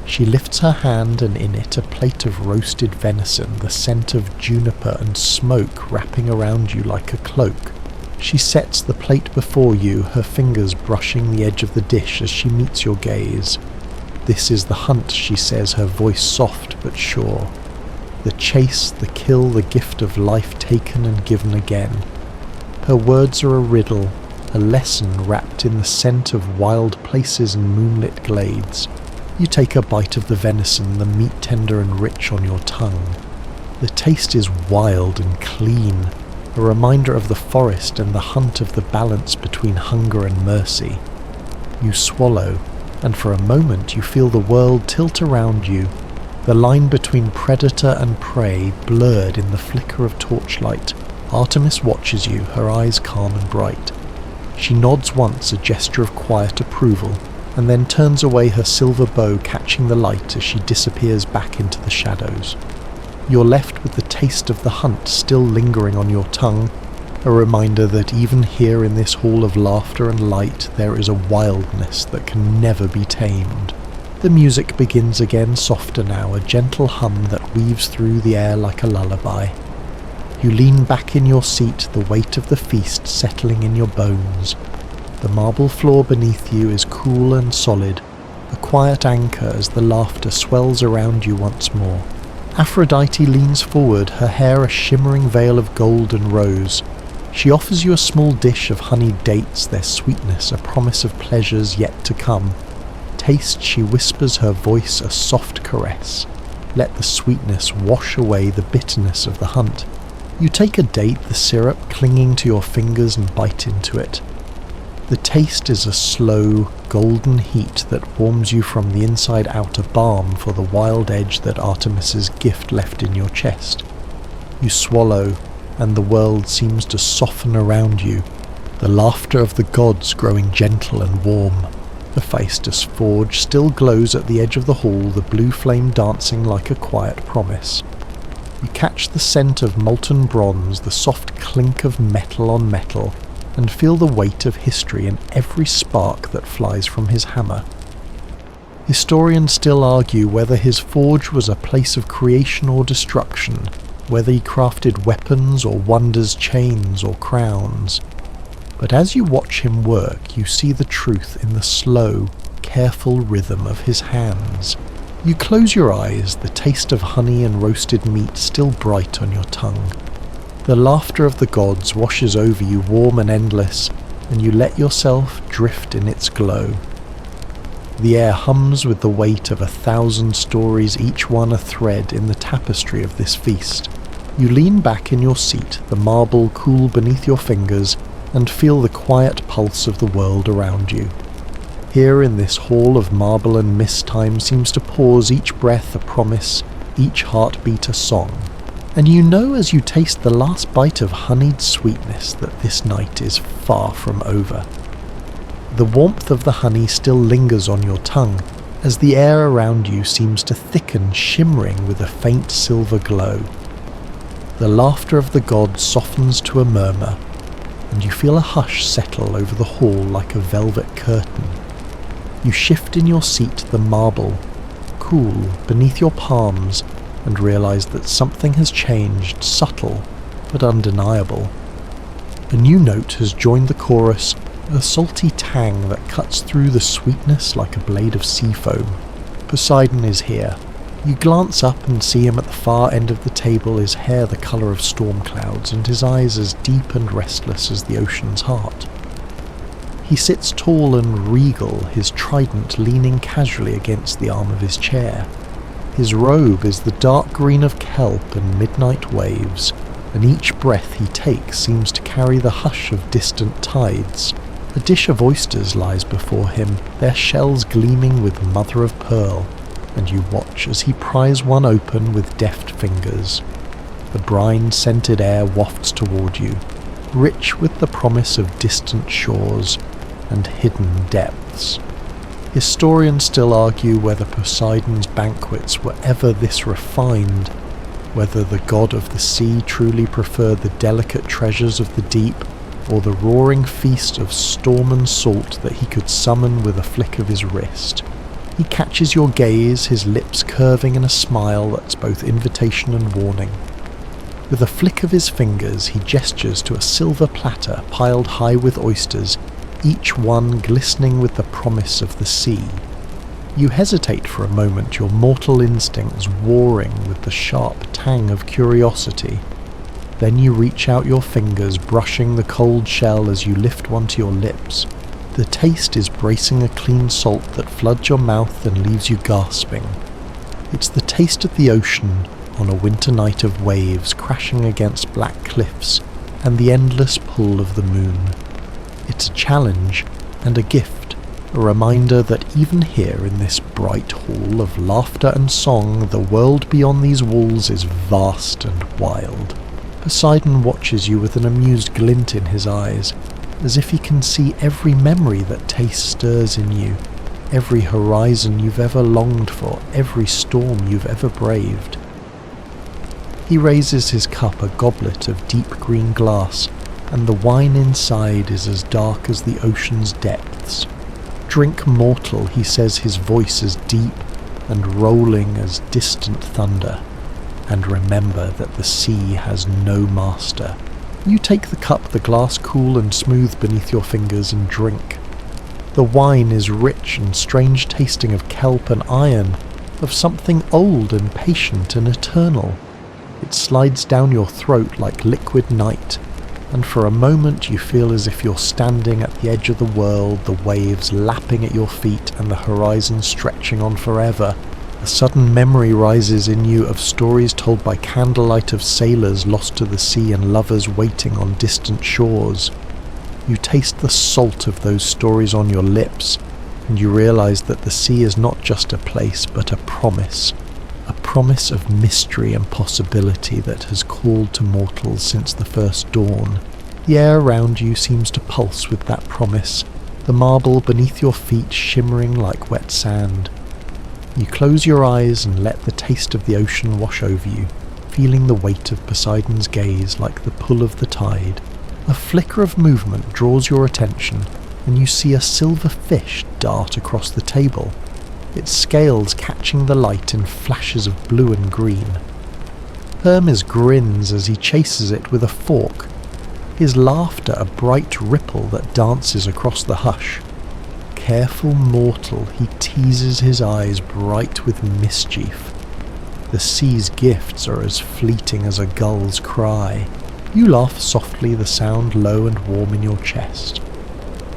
She lifts her hand, and in it a plate of roasted venison, the scent of juniper and smoke wrapping around you like a cloak. She sets the plate before you, her fingers brushing the edge of the dish as she meets your gaze. "This is the hunt," she says, her voice soft but sure. "The chase, the kill, the gift of life taken and given again." Her words are a riddle, a lesson wrapped in the scent of wild places and moonlit glades. You take a bite of the venison, the meat tender and rich on your tongue. The taste is wild and clean, a reminder of the forest and the hunt of the balance between hunger and mercy. You swallow, and for a moment you feel the world tilt around you, the line between predator and prey blurred in the flicker of torchlight. Artemis watches you, her eyes calm and bright. She nods once, a gesture of quiet approval, and then turns away, her silver bow catching the light as she disappears back into the shadows. You're left with the taste of the hunt still lingering on your tongue, a reminder that even here in this hall of laughter and light there is a wildness that can never be tamed. The music begins again, softer now, a gentle hum that weaves through the air like a lullaby. You lean back in your seat, the weight of the feast settling in your bones. The marble floor beneath you is cool and solid, a quiet anchor as the laughter swells around you once more. Aphrodite leans forward, her hair a shimmering veil of gold and rose. She offers you a small dish of honeyed dates, their sweetness a promise of pleasures yet to come. Taste, she whispers, her voice a soft caress. Let the sweetness wash away the bitterness of the hunt. You take a date, the syrup clinging to your fingers, and bite into it. The taste is a slow, golden heat that warms you from the inside out, a balm for the wild edge that Artemis's gift left in your chest. You swallow, and the world seems to soften around you, the laughter of the gods growing gentle and warm. Hephaestus' forge still glows at the edge of the hall, the blue flame dancing like a quiet promise. You catch the scent of molten bronze, the soft clink of metal on metal, and feel the weight of history in every spark that flies from his hammer. Historians still argue whether his forge was a place of creation or destruction, whether he crafted weapons or wonders, chains or crowns. But as you watch him work, you see the truth in the slow, careful rhythm of his hands. You close your eyes, the taste of honey and roasted meat still bright on your tongue. The laughter of the gods washes over you, warm and endless, and you let yourself drift in its glow. The air hums with the weight of 1,000 stories, each one a thread in the tapestry of this feast. You lean back in your seat, the marble cool beneath your fingers, and feel the quiet pulse of the world around you. Here in this hall of marble and mist, time seems to pause, each breath a promise, each heartbeat a song. And you know as you taste the last bite of honeyed sweetness that this night is far from over. The warmth of the honey still lingers on your tongue, as the air around you seems to thicken, shimmering with a faint silver glow. The laughter of the gods softens to a murmur, and you feel a hush settle over the hall like a velvet curtain. You shift in your seat, the marble, cool, beneath your palms, and realize that something has changed, subtle but undeniable. A new note has joined the chorus, a salty tang that cuts through the sweetness like a blade of sea foam. Poseidon is here. You glance up and see him at the far end of the table, his hair the colour of storm clouds, and his eyes as deep and restless as the ocean's heart. He sits tall and regal, his trident leaning casually against the arm of his chair. His robe is the dark green of kelp and midnight waves, and each breath he takes seems to carry the hush of distant tides. A dish of oysters lies before him, their shells gleaming with mother of pearl, and you watch as he pries one open with deft fingers. The brine-scented air wafts toward you, rich with the promise of distant shores and hidden depths. Historians still argue whether Poseidon's banquets were ever this refined, whether the god of the sea truly preferred the delicate treasures of the deep, or the roaring feast of storm and salt that he could summon with a flick of his wrist. He catches your gaze, his lips curving in a smile that's both invitation and warning. With a flick of his fingers, he gestures to a silver platter piled high with oysters, each one glistening with the promise of the sea. You hesitate for a moment, your mortal instincts warring with the sharp tang of curiosity. Then you reach out your fingers, brushing the cold shell as you lift one to your lips. The taste is bracing a clean salt that floods your mouth and leaves you gasping. It's the taste of the ocean, on a winter night of waves crashing against black cliffs and the endless pull of the moon. It's a challenge and a gift, a reminder that even here in this bright hall of laughter and song, the world beyond these walls is vast and wild. Poseidon watches you with an amused glint in his eyes, as if he can see every memory that taste stirs in you, every horizon you've ever longed for, every storm you've ever braved. He raises his cup, a goblet of deep green glass, and the wine inside is as dark as the ocean's depths. Drink, mortal, he says, his voice as deep and rolling as distant thunder. And remember that the sea has no master. You take the cup, the glass cool and smooth beneath your fingers, and drink. The wine is rich and strange tasting of kelp and iron, of something old and patient and eternal. It slides down your throat like liquid night, and for a moment you feel as if you're standing at the edge of the world, the waves lapping at your feet and the horizon stretching on forever. A sudden memory rises in you of stories told by candlelight of sailors lost to the sea and lovers waiting on distant shores. You taste the salt of those stories on your lips, and you realize that the sea is not just a place but a promise of mystery and possibility that has called to mortals since the first dawn. The air around you seems to pulse with that promise, the marble beneath your feet shimmering like wet sand. You close your eyes and let the taste of the ocean wash over you, feeling the weight of Poseidon's gaze like the pull of the tide. A flicker of movement draws your attention, and you see a silver fish dart across the table, its scales catching the light in flashes of blue and green. Hermes grins as he chases it with a fork, his laughter a bright ripple that dances across the hush. Careful mortal, he teases his eyes bright with mischief. The sea's gifts are as fleeting as a gull's cry. You laugh softly, the sound low and warm in your chest.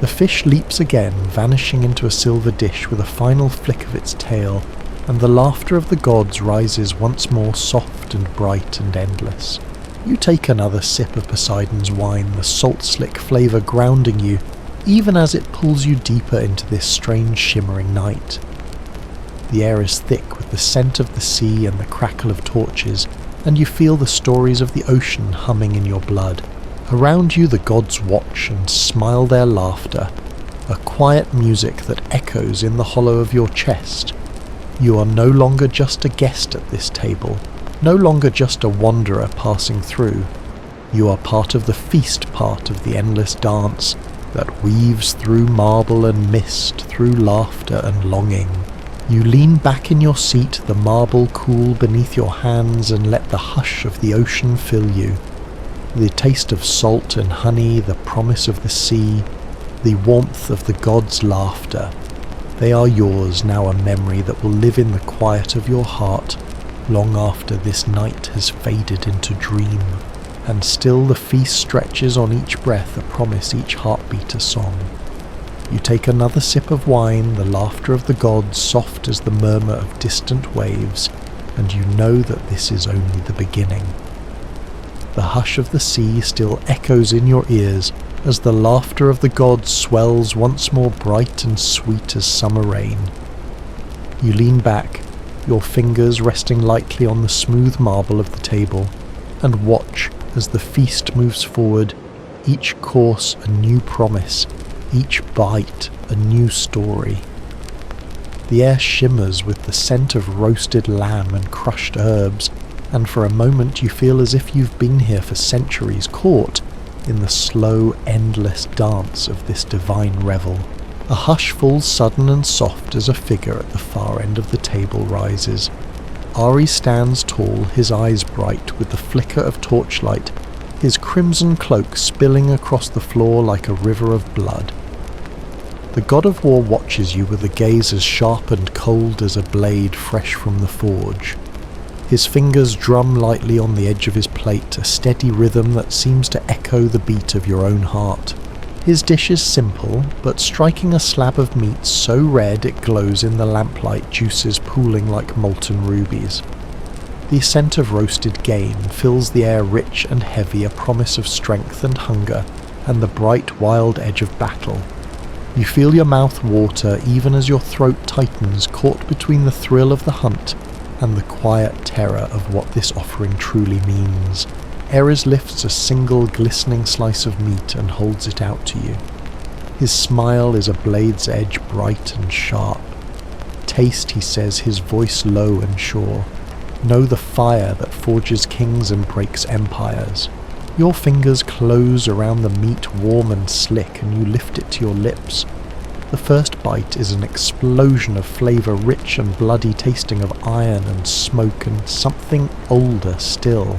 The fish leaps again, vanishing into a silver dish with a final flick of its tail, and the laughter of the gods rises once more soft and bright and endless. You take another sip of Poseidon's wine, the salt-slick flavour grounding you, even as it pulls you deeper into this strange shimmering night. The air is thick with the scent of the sea and the crackle of torches, and you feel the stories of the ocean humming in your blood. Around you the gods watch and smile their laughter, a quiet music that echoes in the hollow of your chest. You are no longer just a guest at this table, no longer just a wanderer passing through. You are part of the feast, part of the endless dance that weaves through marble and mist, through laughter and longing. You lean back in your seat, the marble cool beneath your hands, and let the hush of the ocean fill you. The taste of salt and honey, the promise of the sea, the warmth of the gods' laughter. They are yours, now a memory that will live in the quiet of your heart long after this night has faded into dream. And still the feast stretches on each breath, a promise, each heartbeat a song. You take another sip of wine, the laughter of the gods soft as the murmur of distant waves, and you know that this is only the beginning. The hush of the sea still echoes in your ears as the laughter of the gods swells once more bright and sweet as summer rain. You lean back, your fingers resting lightly on the smooth marble of the table, and watch as the feast moves forward, each course a new promise, each bite a new story. The air shimmers with the scent of roasted lamb and crushed herbs, and for a moment you feel as if you've been here for centuries, caught in the slow, endless dance of this divine revel. A hush falls sudden and soft as a figure at the far end of the table rises. Ari stands tall, his eyes bright with the flicker of torchlight, his crimson cloak spilling across the floor like a river of blood. The god of war watches you with a gaze as sharp and cold as a blade fresh from the forge. His fingers drum lightly on the edge of his plate, a steady rhythm that seems to echo the beat of your own heart. His dish is simple, but striking a slab of meat so red it glows in the lamplight, juices pooling like molten rubies. The scent of roasted game fills the air rich and heavy, a promise of strength and hunger, and the bright, wild edge of battle. You feel your mouth water even as your throat tightens, caught between the thrill of the hunt and the quiet terror of what this offering truly means. Ares lifts a single glistening slice of meat and holds it out to you. His smile is a blade's edge, bright and sharp. Taste, he says, his voice low and sure. Know the fire that forges kings and breaks empires. Your fingers close around the meat, warm and slick, and you lift it to your lips. The first bite is an explosion of flavour, rich and bloody, tasting of iron and smoke and something older still.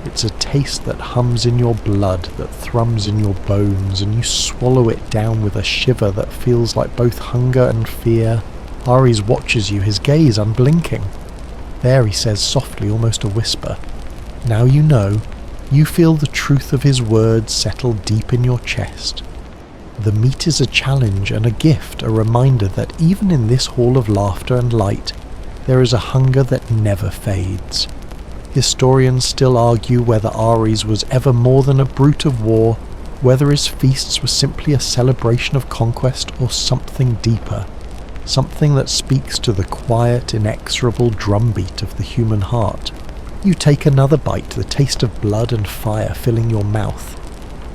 It's a taste that hums in your blood, that thrums in your bones, and you swallow it down with a shiver that feels like both hunger and fear. Ares watches you, his gaze unblinking. There, he says softly, almost a whisper. Now you know. You feel the truth of his words settle deep in your chest. The meat is a challenge and a gift, a reminder that even in this hall of laughter and light, there is a hunger that never fades. Historians still argue whether Ares was ever more than a brute of war, whether his feasts were simply a celebration of conquest or something deeper, something that speaks to the quiet, inexorable drumbeat of the human heart. You take another bite, the taste of blood and fire filling your mouth.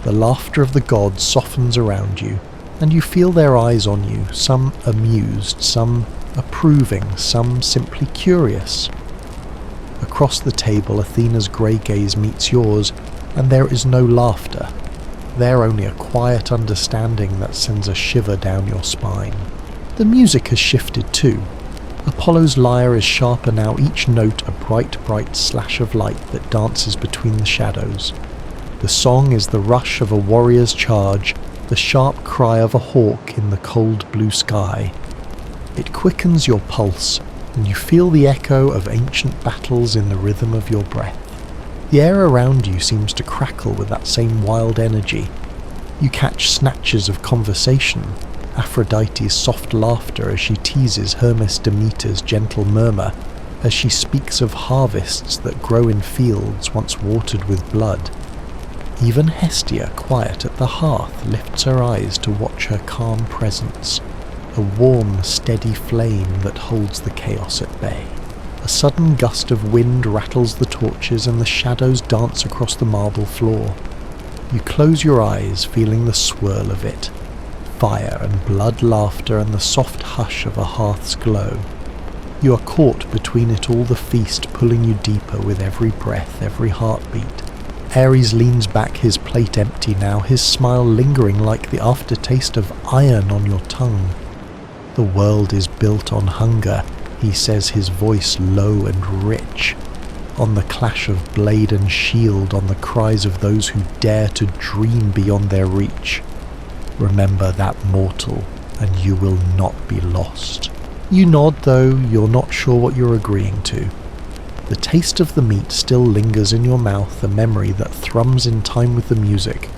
The laughter of the gods softens around you, and you feel their eyes on you, some amused, some approving, some simply curious. Across the table, Athena's grey gaze meets yours, and there is no laughter. There only a quiet understanding that sends a shiver down your spine. The music has shifted too. Apollo's lyre is sharper now, each note a bright, bright slash of light that dances between the shadows. The song is the rush of a warrior's charge, the sharp cry of a hawk in the cold blue sky. It quickens your pulse, and you feel the echo of ancient battles in the rhythm of your breath. The air around you seems to crackle with that same wild energy. You catch snatches of conversation, Aphrodite's soft laughter as she teases Hermes Demeter's gentle murmur, as she speaks of harvests that grow in fields once watered with blood. Even Hestia, quiet at the hearth, lifts her eyes to watch her calm presence, a warm, steady flame that holds the chaos at bay. A sudden gust of wind rattles the torches and the shadows dance across the marble floor. You close your eyes, feeling the swirl of it. Fire and blood, laughter and the soft hush of a hearth's glow. You are caught between it all, the feast pulling you deeper with every breath, every heartbeat. Ares leans back, his plate empty now, his smile lingering like the aftertaste of iron on your tongue. The world is built on hunger, he says, his voice low and rich, on the clash of blade and shield, on the cries of those who dare to dream beyond their reach. Remember that, mortal, and you will not be lost. You nod, though you're not sure what you're agreeing to. The taste of the meat still lingers in your mouth, a memory that thrums in time with the music.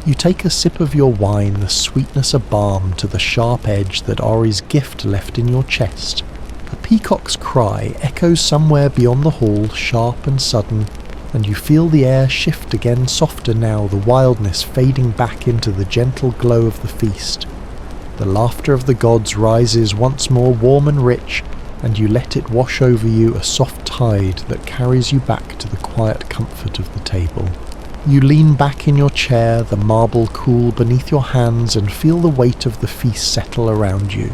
You take a sip of your wine, the sweetness a balm to the sharp edge that Ares' gift left in your chest. A peacock's cry echoes somewhere beyond the hall, sharp and sudden, and you feel the air shift again, softer now, the wildness fading back into the gentle glow of the feast. The laughter of the gods rises once more, warm and rich, and you let it wash over you, a soft tide that carries you back to the quiet comfort of the table. You lean back in your chair, the marble cool beneath your hands, and feel the weight of the feast settle around you.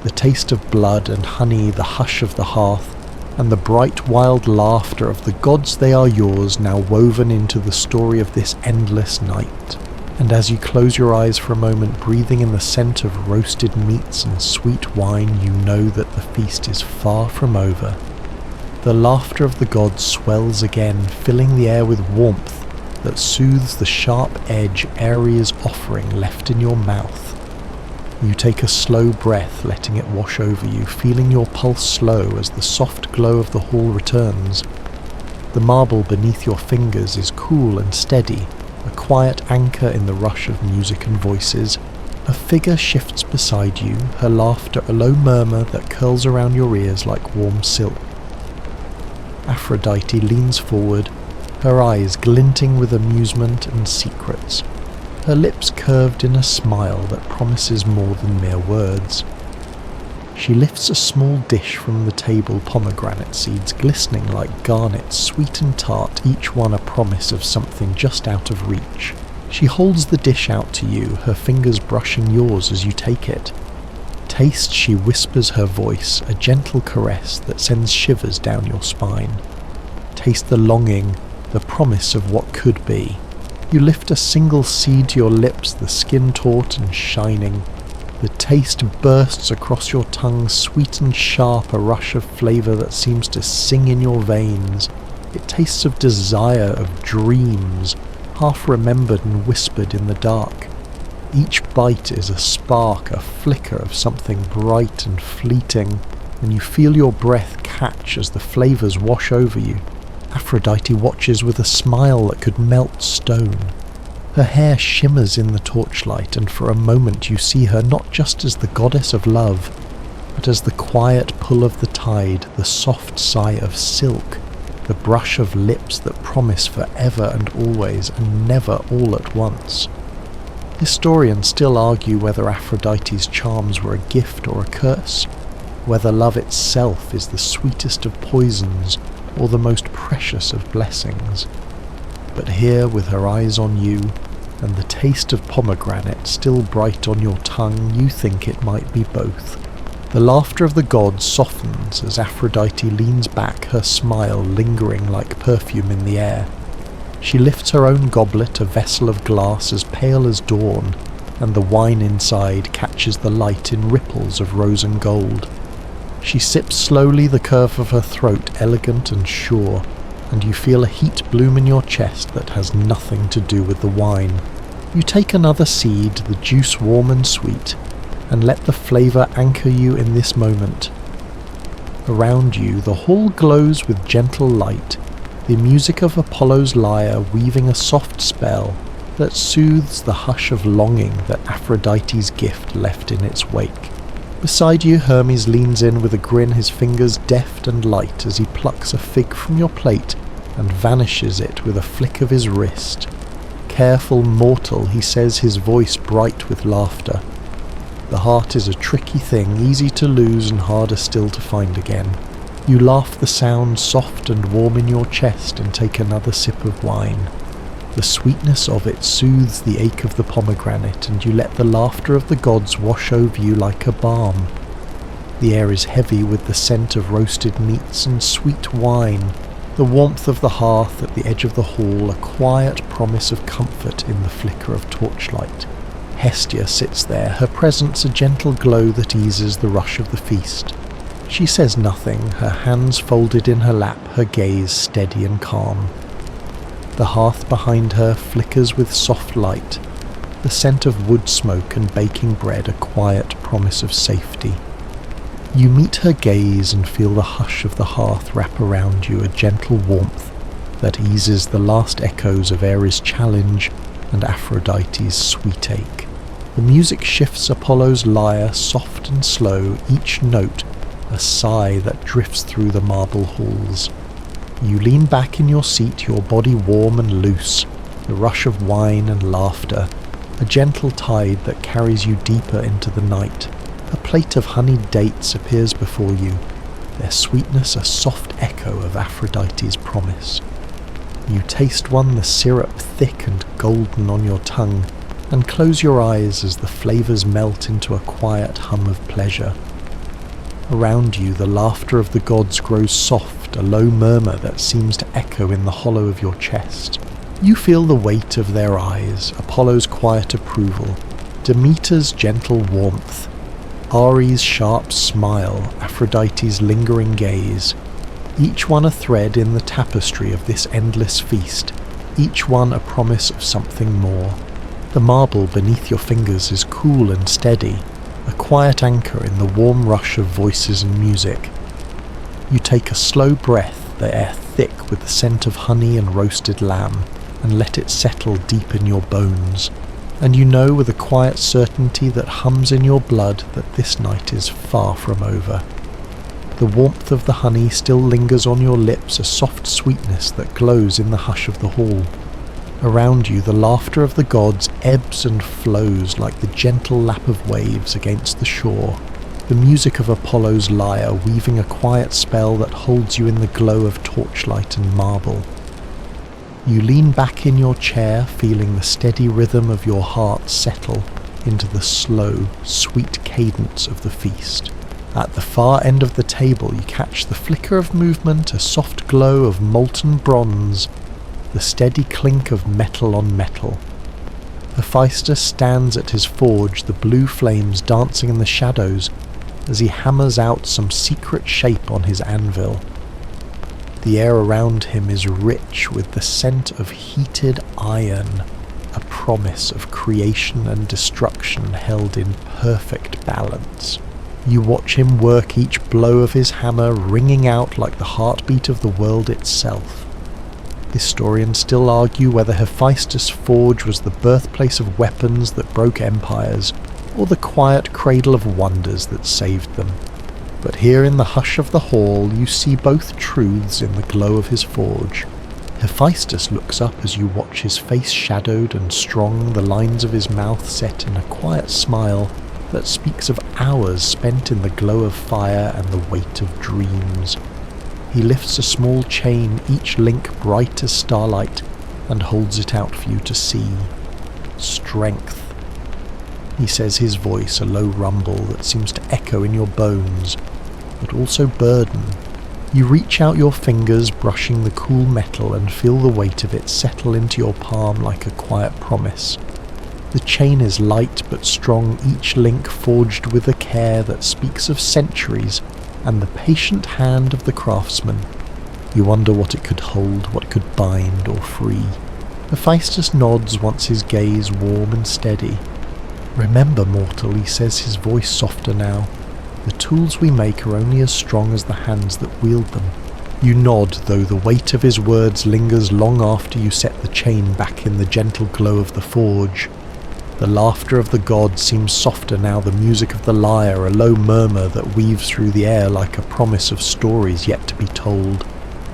The taste of blood and honey, the hush of the hearth, and the bright wild laughter of the gods, they are yours, now woven into the story of this endless night. And as you close your eyes for a moment, breathing in the scent of roasted meats and sweet wine, you know that the feast is far from over. The laughter of the gods swells again, filling the air with warmth that soothes the sharp edge Ares' offering left in your mouth. You take a slow breath, letting it wash over you, feeling your pulse slow as the soft glow of the hall returns. The marble beneath your fingers is cool and steady, a quiet anchor in the rush of music and voices. A figure shifts beside you, her laughter a low murmur that curls around your ears like warm silk. Aphrodite leans forward, her eyes glinting with amusement and secrets, her lips curved in a smile that promises more than mere words. She lifts a small dish from the table, pomegranate seeds glistening like garnets, sweet and tart, each one a promise of something just out of reach. She holds the dish out to you, her fingers brushing yours as you take it. Taste, she whispers her voice, a gentle caress that sends shivers down your spine. Taste the longing, the promise of what could be. You lift a single seed to your lips, the skin taut and shining. The taste bursts across your tongue, sweet and sharp, a rush of flavour that seems to sing in your veins. It tastes of desire, of dreams, half remembered and whispered in the dark. Each bite is a spark, a flicker of something bright and fleeting, and you feel your breath catch as the flavours wash over you. Aphrodite watches with a smile that could melt stone. Her hair shimmers in the torchlight, and for a moment you see her not just as the goddess of love, but as the quiet pull of the tide, the soft sigh of silk, the brush of lips that promise forever and always, and never all at once. Historians still argue whether Aphrodite's charms were a gift or a curse, whether love itself is the sweetest of poisons or the most precious of blessings. But here, with her eyes on you, and the taste of pomegranate still bright on your tongue, you think it might be both. The laughter of the gods softens as Aphrodite leans back, her smile lingering like perfume in the air. She lifts her own goblet, a vessel of glass as pale as dawn, and the wine inside catches the light in ripples of rose and gold. She sips slowly, the curve of her throat elegant and sure, and you feel a heat bloom in your chest that has nothing to do with the wine. You take another seed, the juice warm and sweet, and let the flavour anchor you in this moment. Around you, the hall glows with gentle light, the music of Apollo's lyre weaving a soft spell that soothes the hush of longing that Aphrodite's gift left in its wake. Beside you, Hermes leans in with a grin, his fingers deft and light as he plucks a fig from your plate and vanishes it with a flick of his wrist. Careful mortal, he says, his voice bright with laughter. The heart is a tricky thing, easy to lose and harder still to find again. You laugh the sound soft and warm in your chest and take another sip of wine. The sweetness of it soothes the ache of the pomegranate, and you let the laughter of the gods wash over you like a balm. The air is heavy with the scent of roasted meats and sweet wine, the warmth of the hearth at the edge of the hall, a quiet promise of comfort in the flicker of torchlight. Hestia sits there, her presence a gentle glow that eases the rush of the feast. She says nothing, her hands folded in her lap, her gaze steady and calm. The hearth behind her flickers with soft light, the scent of wood smoke and baking bread a quiet promise of safety. You meet her gaze and feel the hush of the hearth wrap around you, a gentle warmth that eases the last echoes of Ares' challenge and Aphrodite's sweet ache. The music shifts Apollo's lyre, soft and slow, each note a sigh that drifts through the marble halls. You lean back in your seat, your body warm and loose, the rush of wine and laughter, a gentle tide that carries you deeper into the night. A plate of honeyed dates appears before you, their sweetness a soft echo of Aphrodite's promise. You taste one, the syrup thick and golden on your tongue, and close your eyes as the flavours melt into a quiet hum of pleasure. Around you, the laughter of the gods grows soft, a low murmur that seems to echo in the hollow of your chest. You feel the weight of their eyes, Apollo's quiet approval, Demeter's gentle warmth, Ares' sharp smile, Aphrodite's lingering gaze, each one a thread in the tapestry of this endless feast, each one a promise of something more. The marble beneath your fingers is cool and steady, a quiet anchor in the warm rush of voices and music. You take a slow breath, the air thick with the scent of honey and roasted lamb, and let it settle deep in your bones. And you know with a quiet certainty that hums in your blood that this night is far from over. The warmth of the honey still lingers on your lips, a soft sweetness that glows in the hush of the hall. Around you, the laughter of the gods ebbs and flows like the gentle lap of waves against the shore, the music of Apollo's lyre weaving a quiet spell that holds you in the glow of torchlight and marble. You lean back in your chair, feeling the steady rhythm of your heart settle into the slow, sweet cadence of the feast. At the far end of the table you catch the flicker of movement, a soft glow of molten bronze, the steady clink of metal on metal. Hephaestus stands at his forge, the blue flames dancing in the shadows as he hammers out some secret shape on his anvil. The air around him is rich with the scent of heated iron, a promise of creation and destruction held in perfect balance. You watch him work, each blow of his hammer ringing out like the heartbeat of the world itself. Historians still argue whether Hephaestus' forge was the birthplace of weapons that broke empires, or the quiet cradle of wonders that saved them. But here in the hush of the hall you see both truths in the glow of his forge. Hephaestus looks up as you watch his face shadowed and strong, the lines of his mouth set in a quiet smile that speaks of hours spent in the glow of fire and the weight of dreams. He lifts a small chain, each link bright as starlight, and holds it out for you to see. Strength. He says, his voice a low rumble that seems to echo in your bones, but also burden. You reach out your fingers, brushing the cool metal, and feel the weight of it settle into your palm like a quiet promise. The chain is light but strong, each link forged with a care that speaks of centuries and the patient hand of the craftsman. You wonder what it could hold, what could bind or free. Hephaestus nods, once his gaze warm and steady. Remember, mortal, he says, his voice softer now. The tools we make are only as strong as the hands that wield them. You nod, though the weight of his words lingers long after you set the chain back in the gentle glow of the forge. The laughter of the gods seems softer now, the music of the lyre, a low murmur that weaves through the air like a promise of stories yet to be told.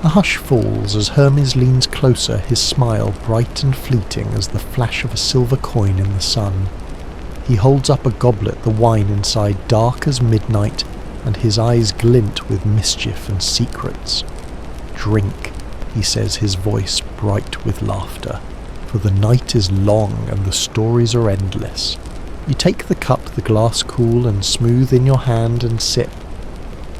A hush falls as Hermes leans closer, his smile bright and fleeting as the flash of a silver coin in the sun. He holds up a goblet, the wine inside dark as midnight, and his eyes glint with mischief and secrets. Drink, he says, his voice bright with laughter. For the night is long and the stories are endless. You take the cup, the glass cool and smooth in your hand, and sip.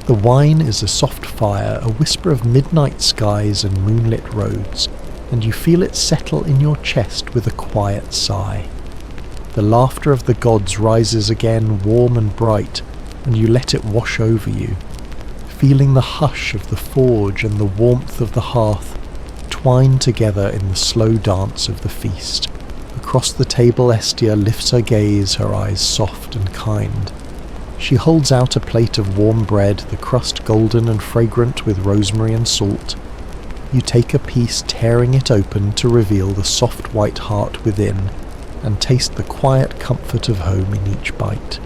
The wine is a soft fire, a whisper of midnight skies and moonlit roads, and you feel it settle in your chest with a quiet sigh. The laughter of the gods rises again, warm and bright, and you let it wash over you, feeling the hush of the forge and the warmth of the hearth twined together in the slow dance of the feast. Across the table Estia lifts her gaze, her eyes soft and kind. She holds out a plate of warm bread, the crust golden and fragrant with rosemary and salt. You take a piece, tearing it open to reveal the soft white heart within, and taste the quiet comfort of home in each bite.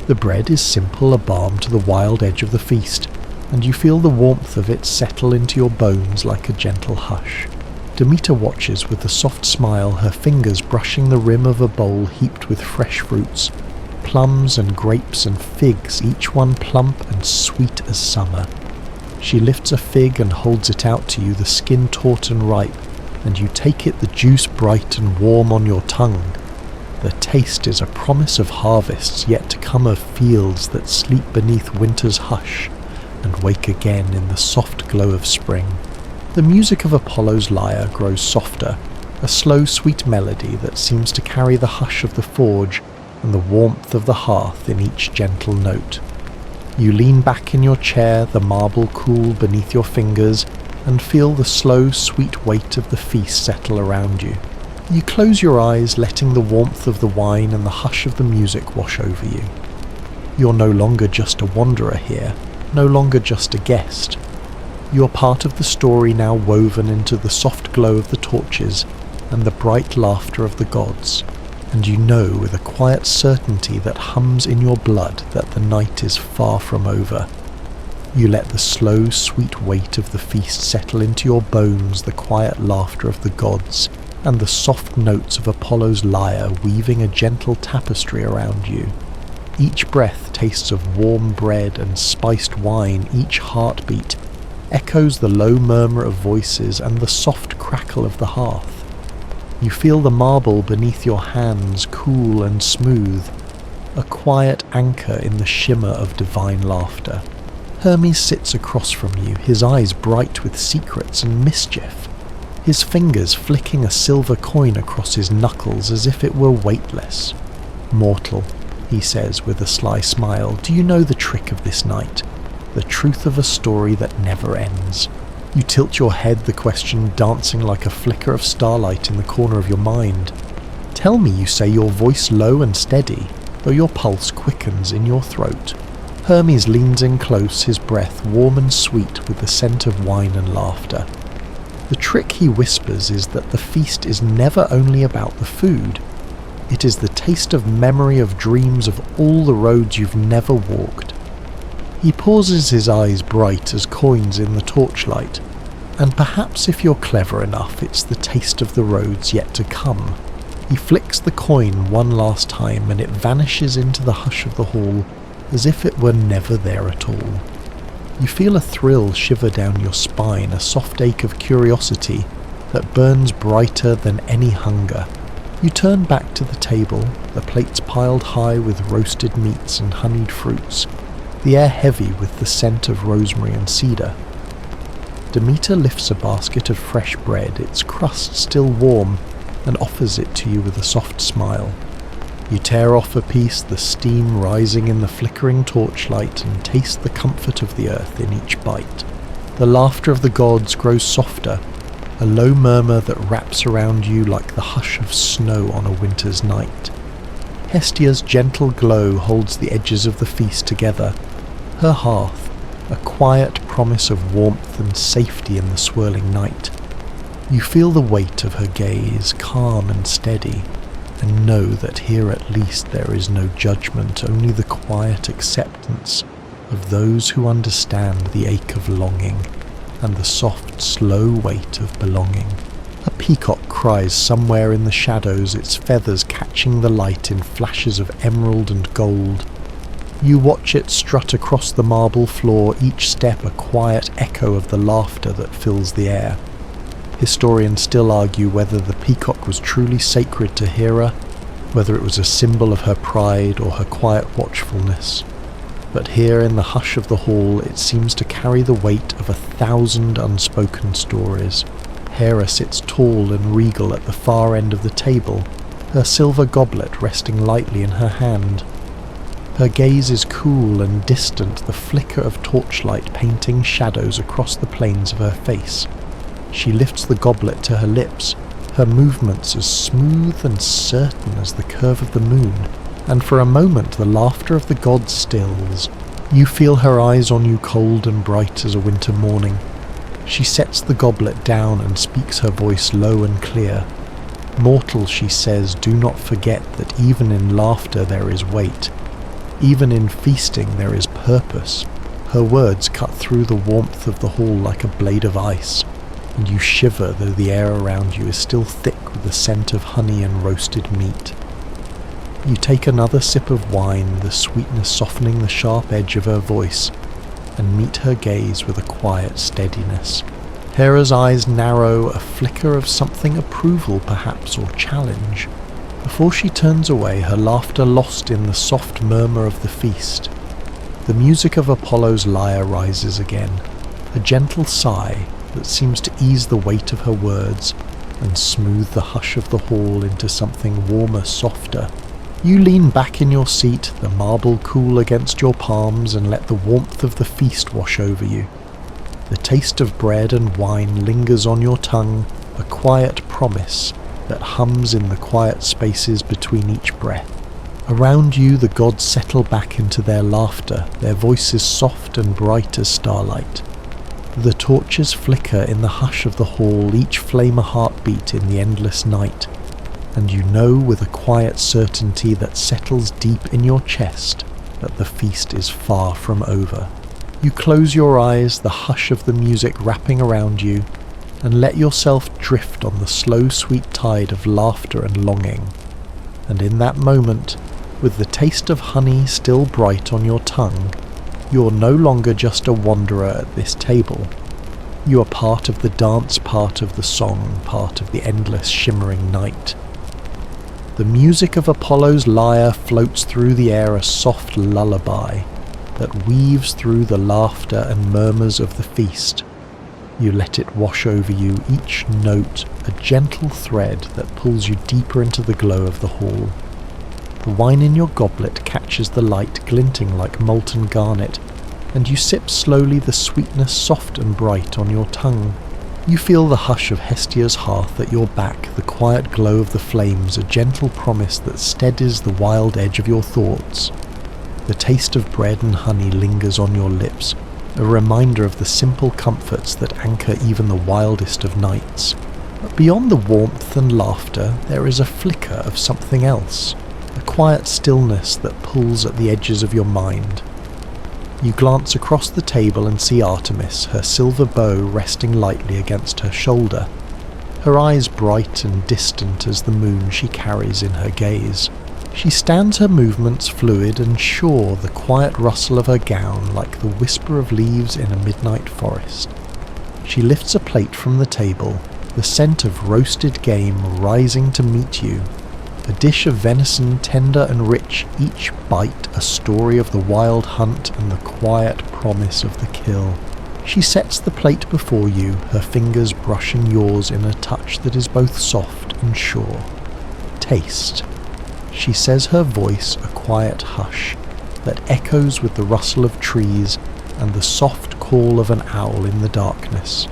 The bread is simple, a balm to the wild edge of the feast, and you feel the warmth of it settle into your bones like a gentle hush. Demeter watches with a soft smile, her fingers brushing the rim of a bowl heaped with fresh fruits, plums and grapes and figs, each one plump and sweet as summer. She lifts a fig and holds it out to you, the skin taut and ripe, and you take it, the juice bright and warm on your tongue. The taste is a promise of harvests yet to come, of fields that sleep beneath winter's hush and wake again in the soft glow of spring. The music of Apollo's lyre grows softer, a slow sweet melody that seems to carry the hush of the forge and the warmth of the hearth in each gentle note. You lean back in your chair, the marble cool beneath your fingers, and feel the slow sweet weight of the feast settle around you. You close your eyes, letting the warmth of the wine and the hush of the music wash over you. You're no longer just a wanderer here, no longer just a guest. You're part of the story now, woven into the soft glow of the torches and the bright laughter of the gods, and you know with a quiet certainty that hums in your blood that the night is far from over. You let the slow, sweet weight of the feast settle into your bones, the quiet laughter of the gods, and the soft notes of Apollo's lyre weaving a gentle tapestry around you. Each breath tastes of warm bread and spiced wine, each heartbeat echoes the low murmur of voices and the soft crackle of the hearth. You feel the marble beneath your hands cool and smooth, a quiet anchor in the shimmer of divine laughter. Hermes sits across from you, his eyes bright with secrets and mischief, his fingers flicking a silver coin across his knuckles as if it were weightless. "Mortal," he says with a sly smile, "do you know the trick of this night? The truth of a story that never ends." You tilt your head, the question dancing like a flicker of starlight in the corner of your mind. "Tell me," you say, your voice low and steady, though your pulse quickens in your throat. Hermes leans in close, his breath warm and sweet with the scent of wine and laughter. The trick, he whispers, is that the feast is never only about the food. It is the taste of memory, of dreams, of all the roads you've never walked. He pauses, his eyes bright as coins in the torchlight, and perhaps if you're clever enough, it's the taste of the roads yet to come. He flicks the coin one last time and it vanishes into the hush of the hall as if it were never there at all. You feel a thrill shiver down your spine, a soft ache of curiosity that burns brighter than any hunger. You turn back to the table, the plates piled high with roasted meats and honeyed fruits, the air heavy with the scent of rosemary and cedar. Demeter lifts a basket of fresh bread, its crust still warm, and offers it to you with a soft smile. You tear off a piece, the steam rising in the flickering torchlight, and taste the comfort of the earth in each bite. The laughter of the gods grows softer, a low murmur that wraps around you like the hush of snow on a winter's night. Hestia's gentle glow holds the edges of the feast together, her hearth, a quiet promise of warmth and safety in the swirling night. You feel the weight of her gaze, calm and steady, and know that here at least there is no judgment, only the quiet acceptance of those who understand the ache of longing and the soft, slow weight of belonging. A peacock cries somewhere in the shadows, its feathers catching the light in flashes of emerald and gold. You watch it strut across the marble floor, each step a quiet echo of the laughter that fills the air. Historians still argue whether the peacock was truly sacred to Hera, whether it was a symbol of her pride or her quiet watchfulness. But here in the hush of the hall it seems to carry the weight of 1,000 unspoken stories. Hera sits tall and regal at the far end of the table, her silver goblet resting lightly in her hand. Her gaze is cool and distant, the flicker of torchlight painting shadows across the planes of her face. She lifts the goblet to her lips, her movements as smooth and certain as the curve of the moon, and for a moment the laughter of the gods stills. You feel her eyes on you, cold and bright as a winter morning. She sets the goblet down and speaks, her voice low and clear. "Mortal," she says, "do not forget that even in laughter there is weight. Even in feasting there is purpose." Her words cut through the warmth of the hall like a blade of ice, and you shiver though the air around you is still thick with the scent of honey and roasted meat. You take another sip of wine, the sweetness softening the sharp edge of her voice, and meet her gaze with a quiet steadiness. Hera's eyes narrow, a flicker of something approval perhaps, or challenge. Before she turns away, her laughter lost in the soft murmur of the feast. The music of Apollo's lyre rises again, a gentle sigh that seems to ease the weight of her words and smooth the hush of the hall into something warmer, softer. You lean back in your seat, the marble cool against your palms, and let the warmth of the feast wash over you. The taste of bread and wine lingers on your tongue, a quiet promise that hums in the quiet spaces between each breath. Around you the gods settle back into their laughter, their voices soft and bright as starlight. The torches flicker in the hush of the hall, each flame a heartbeat in the endless night, and you know with a quiet certainty that settles deep in your chest that the feast is far from over. You close your eyes, the hush of the music wrapping around you, and let yourself drift on the slow sweet tide of laughter and longing. And in that moment, with the taste of honey still bright on your tongue, you're no longer just a wanderer at this table. You are part of the dance, part of the song, part of the endless shimmering night. The music of Apollo's lyre floats through the air, a soft lullaby that weaves through the laughter and murmurs of the feast. You let it wash over you, each note a gentle thread that pulls you deeper into the glow of the hall. The wine in your goblet catches the light, glinting like molten garnet, and you sip slowly, the sweetness soft and bright on your tongue. You feel the hush of Hestia's hearth at your back, the quiet glow of the flames, a gentle promise that steadies the wild edge of your thoughts. The taste of bread and honey lingers on your lips, a reminder of the simple comforts that anchor even the wildest of nights. But beyond the warmth and laughter, there is a flicker of something else, a quiet stillness that pulls at the edges of your mind. You glance across the table and see Artemis, her silver bow resting lightly against her shoulder, her eyes bright and distant as the moon she carries in her gaze. She stands, her movements fluid and sure, the quiet rustle of her gown like the whisper of leaves in a midnight forest. She lifts a plate from the table, the scent of roasted game rising to meet you. A dish of venison, tender and rich, each bite a story of the wild hunt and the quiet promise of the kill. She sets the plate before you, her fingers brushing yours in a touch that is both soft and sure. Taste. She says, her voice a quiet hush that echoes with the rustle of trees and the soft call of an owl in the darkness.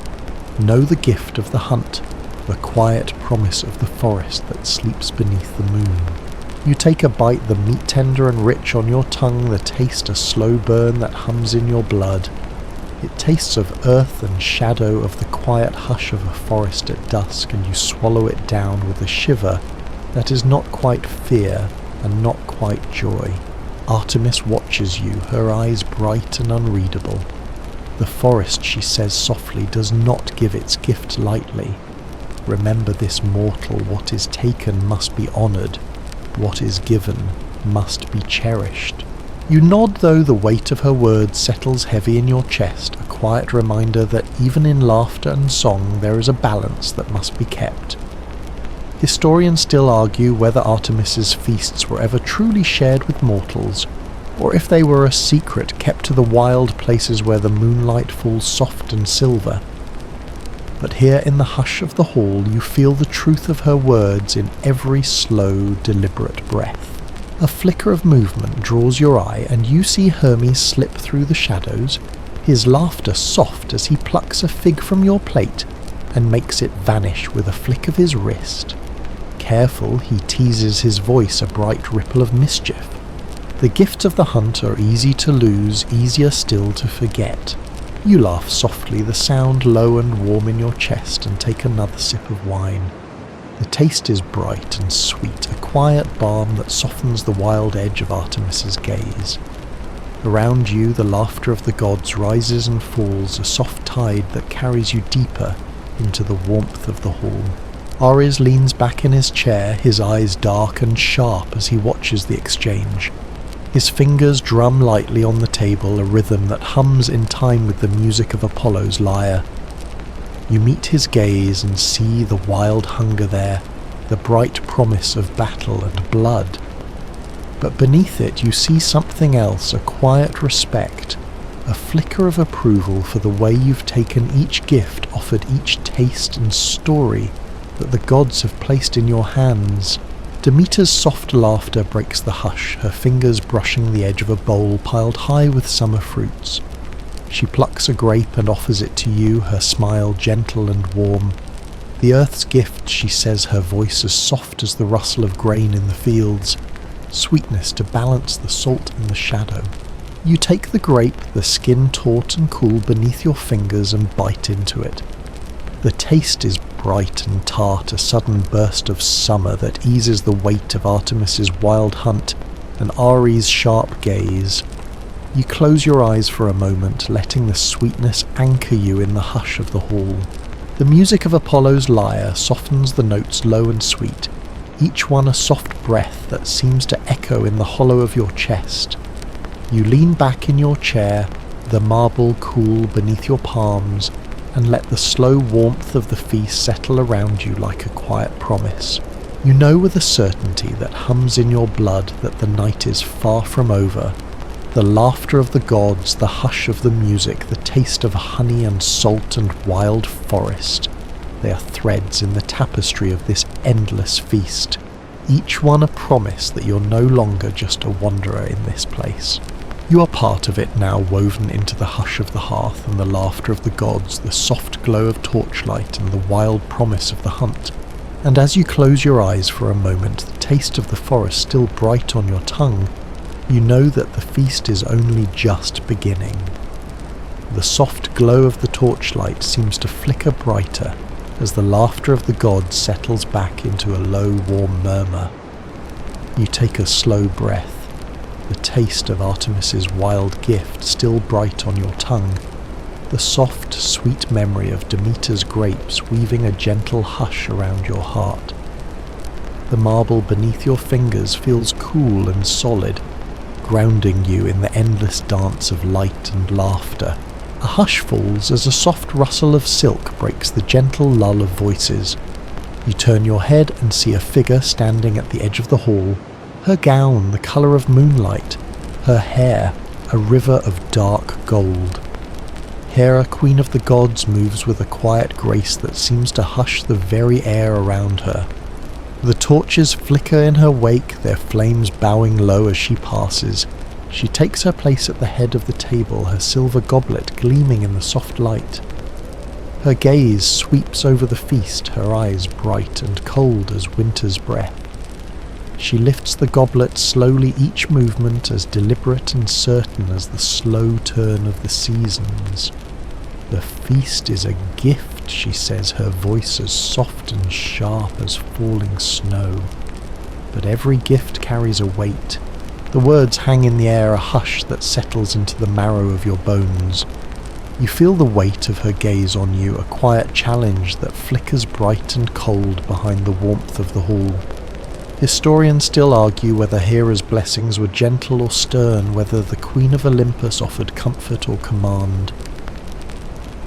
Know the gift of the hunt, the quiet promise of the forest that sleeps beneath the moon. You take a bite, the meat tender and rich on your tongue, the taste a slow burn that hums in your blood. It tastes of earth and shadow, of the quiet hush of a forest at dusk, and you swallow it down with a shiver that is not quite fear and not quite joy. Artemis watches you, her eyes bright and unreadable. The forest, she says softly, does not give its gift lightly. Remember this, mortal, what is taken must be honoured, what is given must be cherished. You nod, though the weight of her words settles heavy in your chest, a quiet reminder that even in laughter and song there is a balance that must be kept. Historians still argue whether Artemis's feasts were ever truly shared with mortals, or if they were a secret kept to the wild places where the moonlight falls soft and silver. But here in the hush of the hall you feel the truth of her words in every slow, deliberate breath. A flicker of movement draws your eye, and you see Hermes slip through the shadows, his laughter soft as he plucks a fig from your plate and makes it vanish with a flick of his wrist. Careful, he teases his voice, a bright ripple of mischief. The gifts of the hunt are easy to lose, easier still to forget. You laugh softly, the sound low and warm in your chest, and take another sip of wine. The taste is bright and sweet, a quiet balm that softens the wild edge of Artemis's gaze. Around you the laughter of the gods rises and falls, a soft tide that carries you deeper into the warmth of the hall. Ares leans back in his chair, his eyes dark and sharp as he watches the exchange. His fingers drum lightly on the table, a rhythm that hums in time with the music of Apollo's lyre. You meet his gaze and see the wild hunger there, the bright promise of battle and blood. But beneath it you see something else, a quiet respect, a flicker of approval for the way you've taken each gift, offered each taste and story that the gods have placed in your hands. Demeter's soft laughter breaks the hush, her fingers brushing the edge of a bowl piled high with summer fruits. She plucks a grape and offers it to you, her smile gentle and warm. The earth's gift, she says, her voice as soft as the rustle of grain in the fields, sweetness to balance the salt and the shadow. You take the grape, the skin taut and cool beneath your fingers, and bite into it. The taste is bright and tart, a sudden burst of summer that eases the weight of Artemis's wild hunt and Ares' sharp gaze. You close your eyes for a moment, letting the sweetness anchor you in the hush of the hall. The music of Apollo's lyre softens the notes low and sweet, each one a soft breath that seems to echo in the hollow of your chest. You lean back in your chair, the marble cool beneath your palms, and let the slow warmth of the feast settle around you like a quiet promise. You know with a certainty that hums in your blood that the night is far from over. The laughter of the gods, the hush of the music, the taste of honey and salt and wild forest. They are threads in the tapestry of this endless feast, each one a promise that you're no longer just a wanderer in this place. You are part of it now, woven into the hush of the hearth and the laughter of the gods, the soft glow of torchlight and the wild promise of the hunt. And as you close your eyes for a moment, the taste of the forest still bright on your tongue, you know that the feast is only just beginning. The soft glow of the torchlight seems to flicker brighter as the laughter of the gods settles back into a low, warm murmur. You take a slow breath, the taste of Artemis's wild gift still bright on your tongue, the soft, sweet memory of Demeter's grapes weaving a gentle hush around your heart. The marble beneath your fingers feels cool and solid, grounding you in the endless dance of light and laughter. A hush falls as a soft rustle of silk breaks the gentle lull of voices. You turn your head and see a figure standing at the edge of the hall, her gown the colour of moonlight, her hair a river of dark gold. Hera, queen of the gods, moves with a quiet grace that seems to hush the very air around her. The torches flicker in her wake, their flames bowing low as she passes. She takes her place at the head of the table, her silver goblet gleaming in the soft light. Her gaze sweeps over the feast, her eyes bright and cold as winter's breath. She lifts the goblet slowly, each movement as deliberate and certain as the slow turn of the seasons. "The feast is a gift," she says, her voice as soft and sharp as falling snow. But every gift carries a weight. The words hang in the air, a hush that settles into the marrow of your bones. You feel the weight of her gaze on you, a quiet challenge that flickers bright and cold behind the warmth of the hall. Historians still argue whether Hera's blessings were gentle or stern, whether the Queen of Olympus offered comfort or command.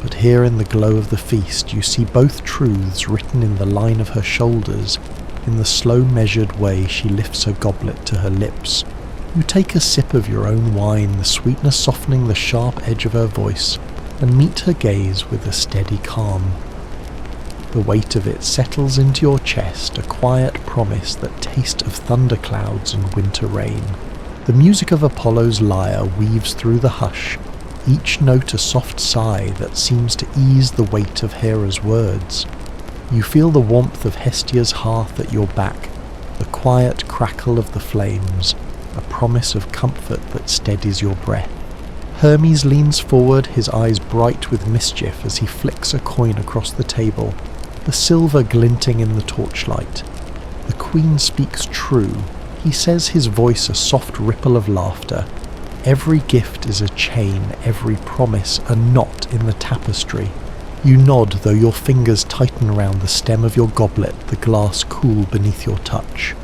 But here in the glow of the feast you see both truths written in the line of her shoulders, in the slow measured way she lifts her goblet to her lips. You take a sip of your own wine, the sweetness softening the sharp edge of her voice, and meet her gaze with a steady calm. The weight of it settles into your chest, a quiet promise that taste of thunderclouds and winter rain. The music of Apollo's lyre weaves through the hush, each note a soft sigh that seems to ease the weight of Hera's words. You feel the warmth of Hestia's hearth at your back, the quiet crackle of the flames, a promise of comfort that steadies your breath. Hermes leans forward, his eyes bright with mischief as he flicks a coin across the table, the silver glinting in the torchlight. The queen speaks true. He says, his voice a soft ripple of laughter. Every gift is a chain, every promise a knot in the tapestry. You nod, though your fingers tighten around the stem of your goblet, the glass cool beneath your touch.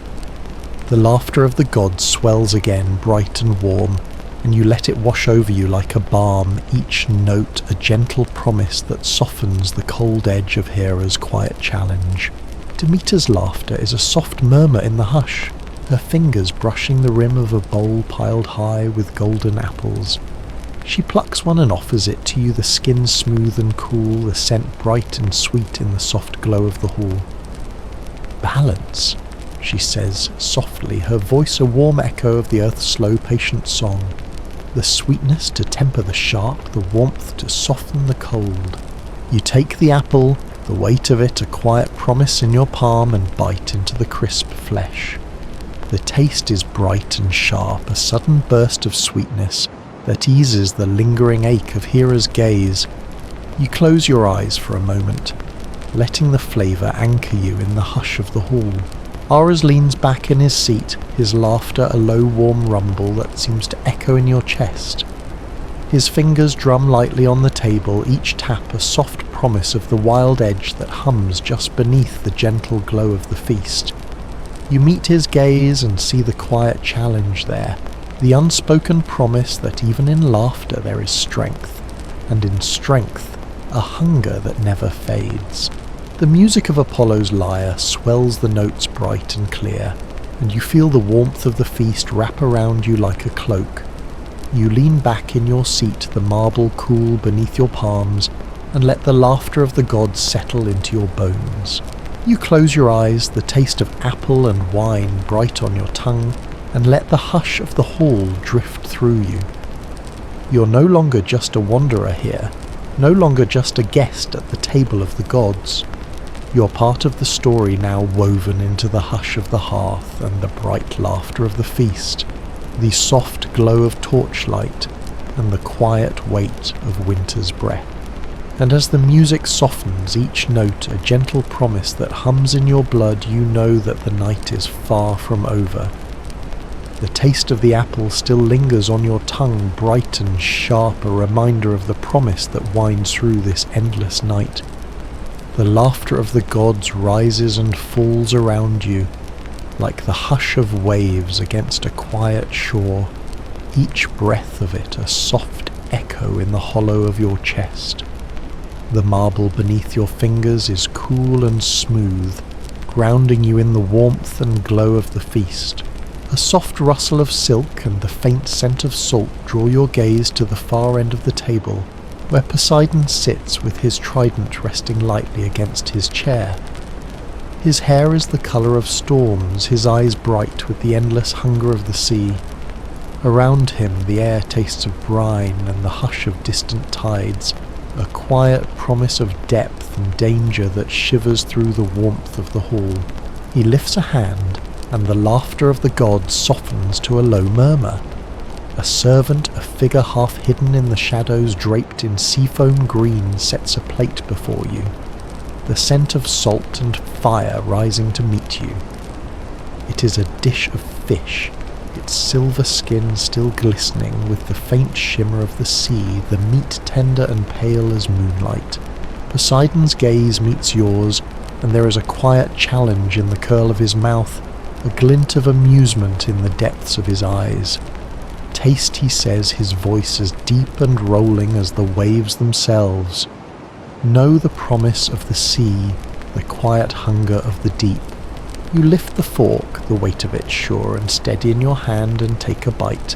The laughter of the gods swells again, bright and warm, and you let it wash over you like a balm, each note a gentle promise that softens the cold edge of Hera's quiet challenge. Demeter's laughter is a soft murmur in the hush, her fingers brushing the rim of a bowl piled high with golden apples. She plucks one and offers it to you, the skin smooth and cool, the scent bright and sweet in the soft glow of the hall. "Balance," she says softly, her voice a warm echo of the earth's slow, patient song. The sweetness to temper the sharp, the warmth to soften the cold. You take the apple, the weight of it a quiet promise in your palm, and bite into the crisp flesh. The taste is bright and sharp, a sudden burst of sweetness that eases the lingering ache of Hera's gaze. You close your eyes for a moment, letting the flavour anchor you in the hush of the hall. Ares leans back in his seat, his laughter a low warm rumble that seems to echo in your chest. His fingers drum lightly on the table, each tap a soft promise of the wild edge that hums just beneath the gentle glow of the feast. You meet his gaze and see the quiet challenge there, the unspoken promise that even in laughter there is strength, and in strength, a hunger that never fades. The music of Apollo's lyre swells the notes bright and clear, and you feel the warmth of the feast wrap around you like a cloak. You lean back in your seat, the marble cool beneath your palms, and let the laughter of the gods settle into your bones. You close your eyes, the taste of apple and wine bright on your tongue, and let the hush of the hall drift through you. You're no longer just a wanderer here, no longer just a guest at the table of the gods. You're part of the story now woven into the hush of the hearth and the bright laughter of the feast, the soft glow of torchlight and the quiet weight of winter's breath. And as the music softens, each note a gentle promise that hums in your blood, you know that the night is far from over. The taste of the apple still lingers on your tongue, bright and sharp, a reminder of the promise that winds through this endless night. The laughter of the gods rises and falls around you, like the hush of waves against a quiet shore, each breath of it a soft echo in the hollow of your chest. The marble beneath your fingers is cool and smooth, grounding you in the warmth and glow of the feast. A soft rustle of silk and the faint scent of salt draw your gaze to the far end of the table, where Poseidon sits with his trident resting lightly against his chair. His hair is the colour of storms, his eyes bright with the endless hunger of the sea. Around him the air tastes of brine and the hush of distant tides, a quiet promise of depth and danger that shivers through the warmth of the hall. He lifts a hand, and the laughter of the gods softens to a low murmur. A servant, a figure half hidden in the shadows draped in seafoam green, sets a plate before you, the scent of salt and fire rising to meet you. It is a dish of fish, its silver skin still glistening with the faint shimmer of the sea, the meat tender and pale as moonlight. Poseidon's gaze meets yours, and there is a quiet challenge in the curl of his mouth, a glint of amusement in the depths of his eyes. Taste, he says, his voice as deep and rolling as the waves themselves. Know the promise of the sea, the quiet hunger of the deep. You lift the fork, the weight of it sure and steady in your hand, and take a bite.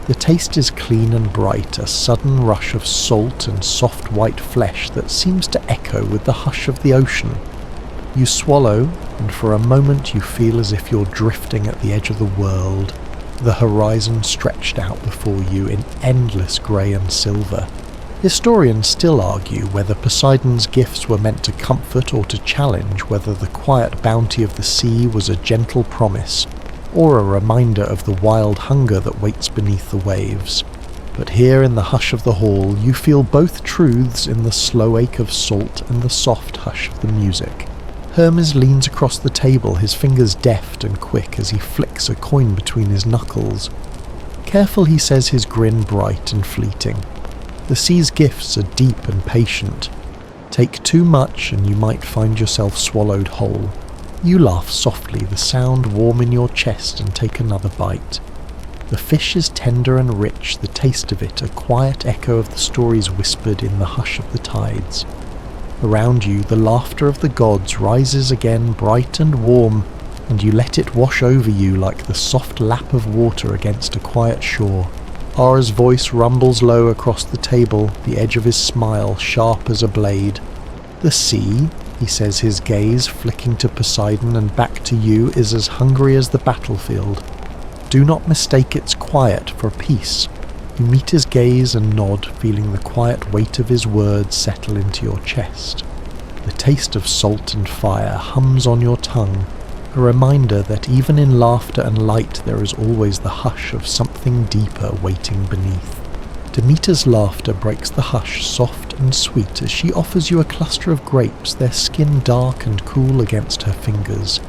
The taste is clean and bright, a sudden rush of salt and soft white flesh that seems to echo with the hush of the ocean. You swallow, and for a moment you feel as if you're drifting at the edge of the world, the horizon stretched out before you in endless grey and silver. Historians still argue whether Poseidon's gifts were meant to comfort or to challenge, whether the quiet bounty of the sea was a gentle promise, or a reminder of the wild hunger that waits beneath the waves. But here in the hush of the hall you feel both truths in the slow ache of salt and the soft hush of the music. Hermes leans across the table, his fingers deft and quick as he flicks a coin between his knuckles. Careful, he says, his grin bright and fleeting. The sea's gifts are deep and patient. Take too much and you might find yourself swallowed whole. You laugh softly, the sound warm in your chest, and take another bite. The fish is tender and rich, the taste of it a quiet echo of the stories whispered in the hush of the tides. Around you the laughter of the gods rises again bright and warm, and you let it wash over you like the soft lap of water against a quiet shore. Ara's voice rumbles low across the table, the edge of his smile sharp as a blade. The sea, he says, his gaze flicking to Poseidon and back to you, is as hungry as the battlefield. Do not mistake its quiet for peace. You meet his gaze and nod, feeling the quiet weight of his words settle into your chest. The taste of salt and fire hums on your tongue, a reminder that even in laughter and light there is always the hush of something deeper waiting beneath. Demeter's laughter breaks the hush soft and sweet as she offers you a cluster of grapes, their skin dark and cool against her fingers.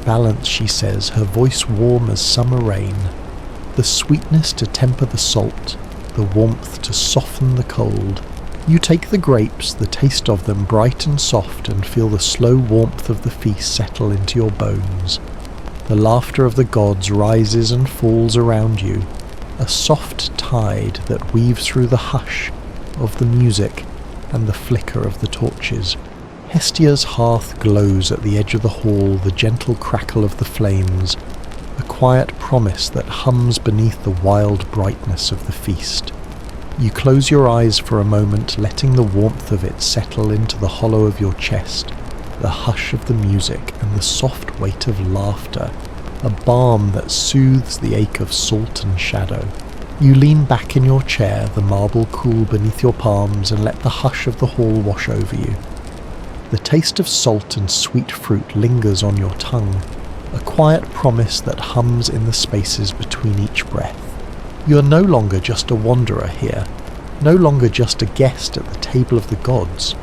Balance, she says, her voice warm as summer rain. The sweetness to temper the salt, the warmth to soften the cold. You take the grapes, the taste of them bright and soft, and feel the slow warmth of the feast settle into your bones. The laughter of the gods rises and falls around you, a soft tide that weaves through the hush of the music and the flicker of the torches. Hestia's hearth glows at the edge of the hall, the gentle crackle of the flames, a quiet promise that hums beneath the wild brightness of the feast. You close your eyes for a moment, letting the warmth of it settle into the hollow of your chest, the hush of the music and the soft weight of laughter, a balm that soothes the ache of salt and shadow. You lean back in your chair, the marble cool beneath your palms, and let the hush of the hall wash over you. The taste of salt and sweet fruit lingers on your tongue, a quiet promise that hums in the spaces between each breath. You are no longer just a wanderer here, no longer just a guest at the table of the gods.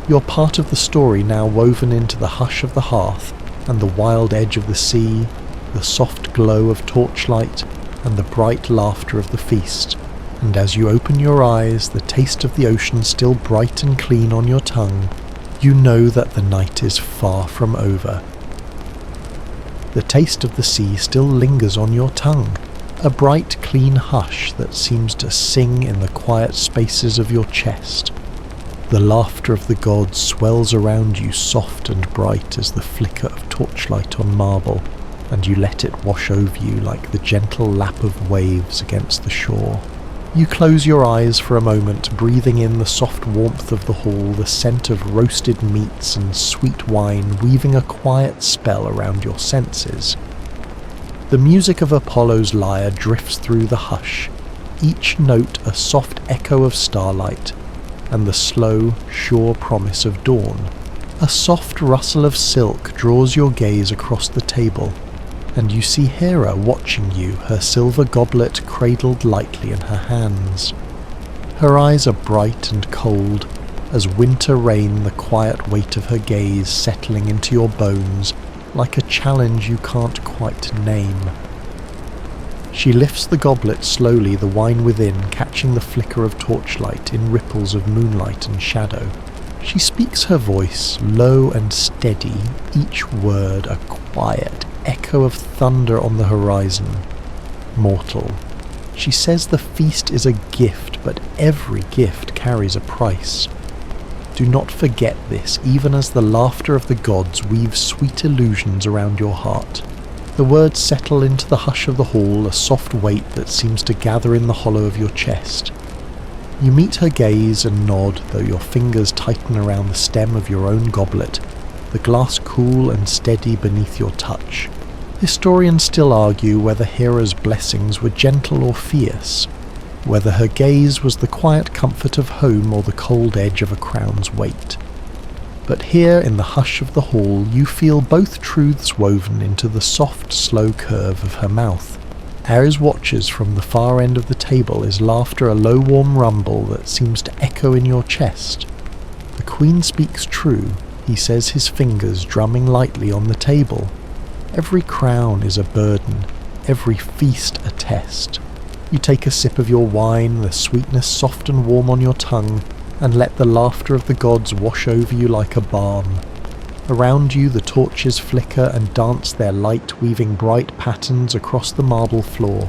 You're part of the story now, woven into the hush of the hearth and the wild edge of the sea, the soft glow of torchlight and the bright laughter of the feast. And as you open your eyes, the taste of the ocean still bright and clean on your tongue, you know that the night is far from over. The taste of the sea still lingers on your tongue, a bright, clean hush that seems to sing in the quiet spaces of your chest. The laughter of the gods swells around you, soft and bright as the flicker of torchlight on marble, and you let it wash over you like the gentle lap of waves against the shore. You close your eyes for a moment, breathing in the soft warmth of the hall, the scent of roasted meats and sweet wine weaving a quiet spell around your senses. The music of Apollo's lyre drifts through the hush, each note a soft echo of starlight, and the slow, sure promise of dawn. A soft rustle of silk draws your gaze across the table, and you see Hera watching you, her silver goblet cradled lightly in her hands. Her eyes are bright and cold, as winter rain, the quiet weight of her gaze settling into your bones like a challenge you can't quite name. She lifts the goblet slowly, the wine within catching the flicker of torchlight in ripples of moonlight and shadow. She speaks her voice, low and steady, each word a quiet echo of thunder on the horizon. Mortal. She says the feast is a gift, but every gift carries a price. Do not forget this, even as the laughter of the gods weaves sweet illusions around your heart. The words settle into the hush of the hall, a soft weight that seems to gather in the hollow of your chest. You meet her gaze and nod, though your fingers tighten around the stem of your own goblet, the glass cool and steady beneath your touch. Historians still argue whether Hera's blessings were gentle or fierce, whether her gaze was the quiet comfort of home or the cold edge of a crown's weight. But here in the hush of the hall you feel both truths woven into the soft, slow curve of her mouth. Ares watches from the far end of the table, his laughter a low warm rumble that seems to echo in your chest. The queen speaks true, he says, his fingers drumming lightly on the table. Every crown is a burden, every feast a test. You take a sip of your wine, the sweetness soft and warm on your tongue, and let the laughter of the gods wash over you like a balm. Around you the torches flicker and dance their light, weaving bright patterns across the marble floor.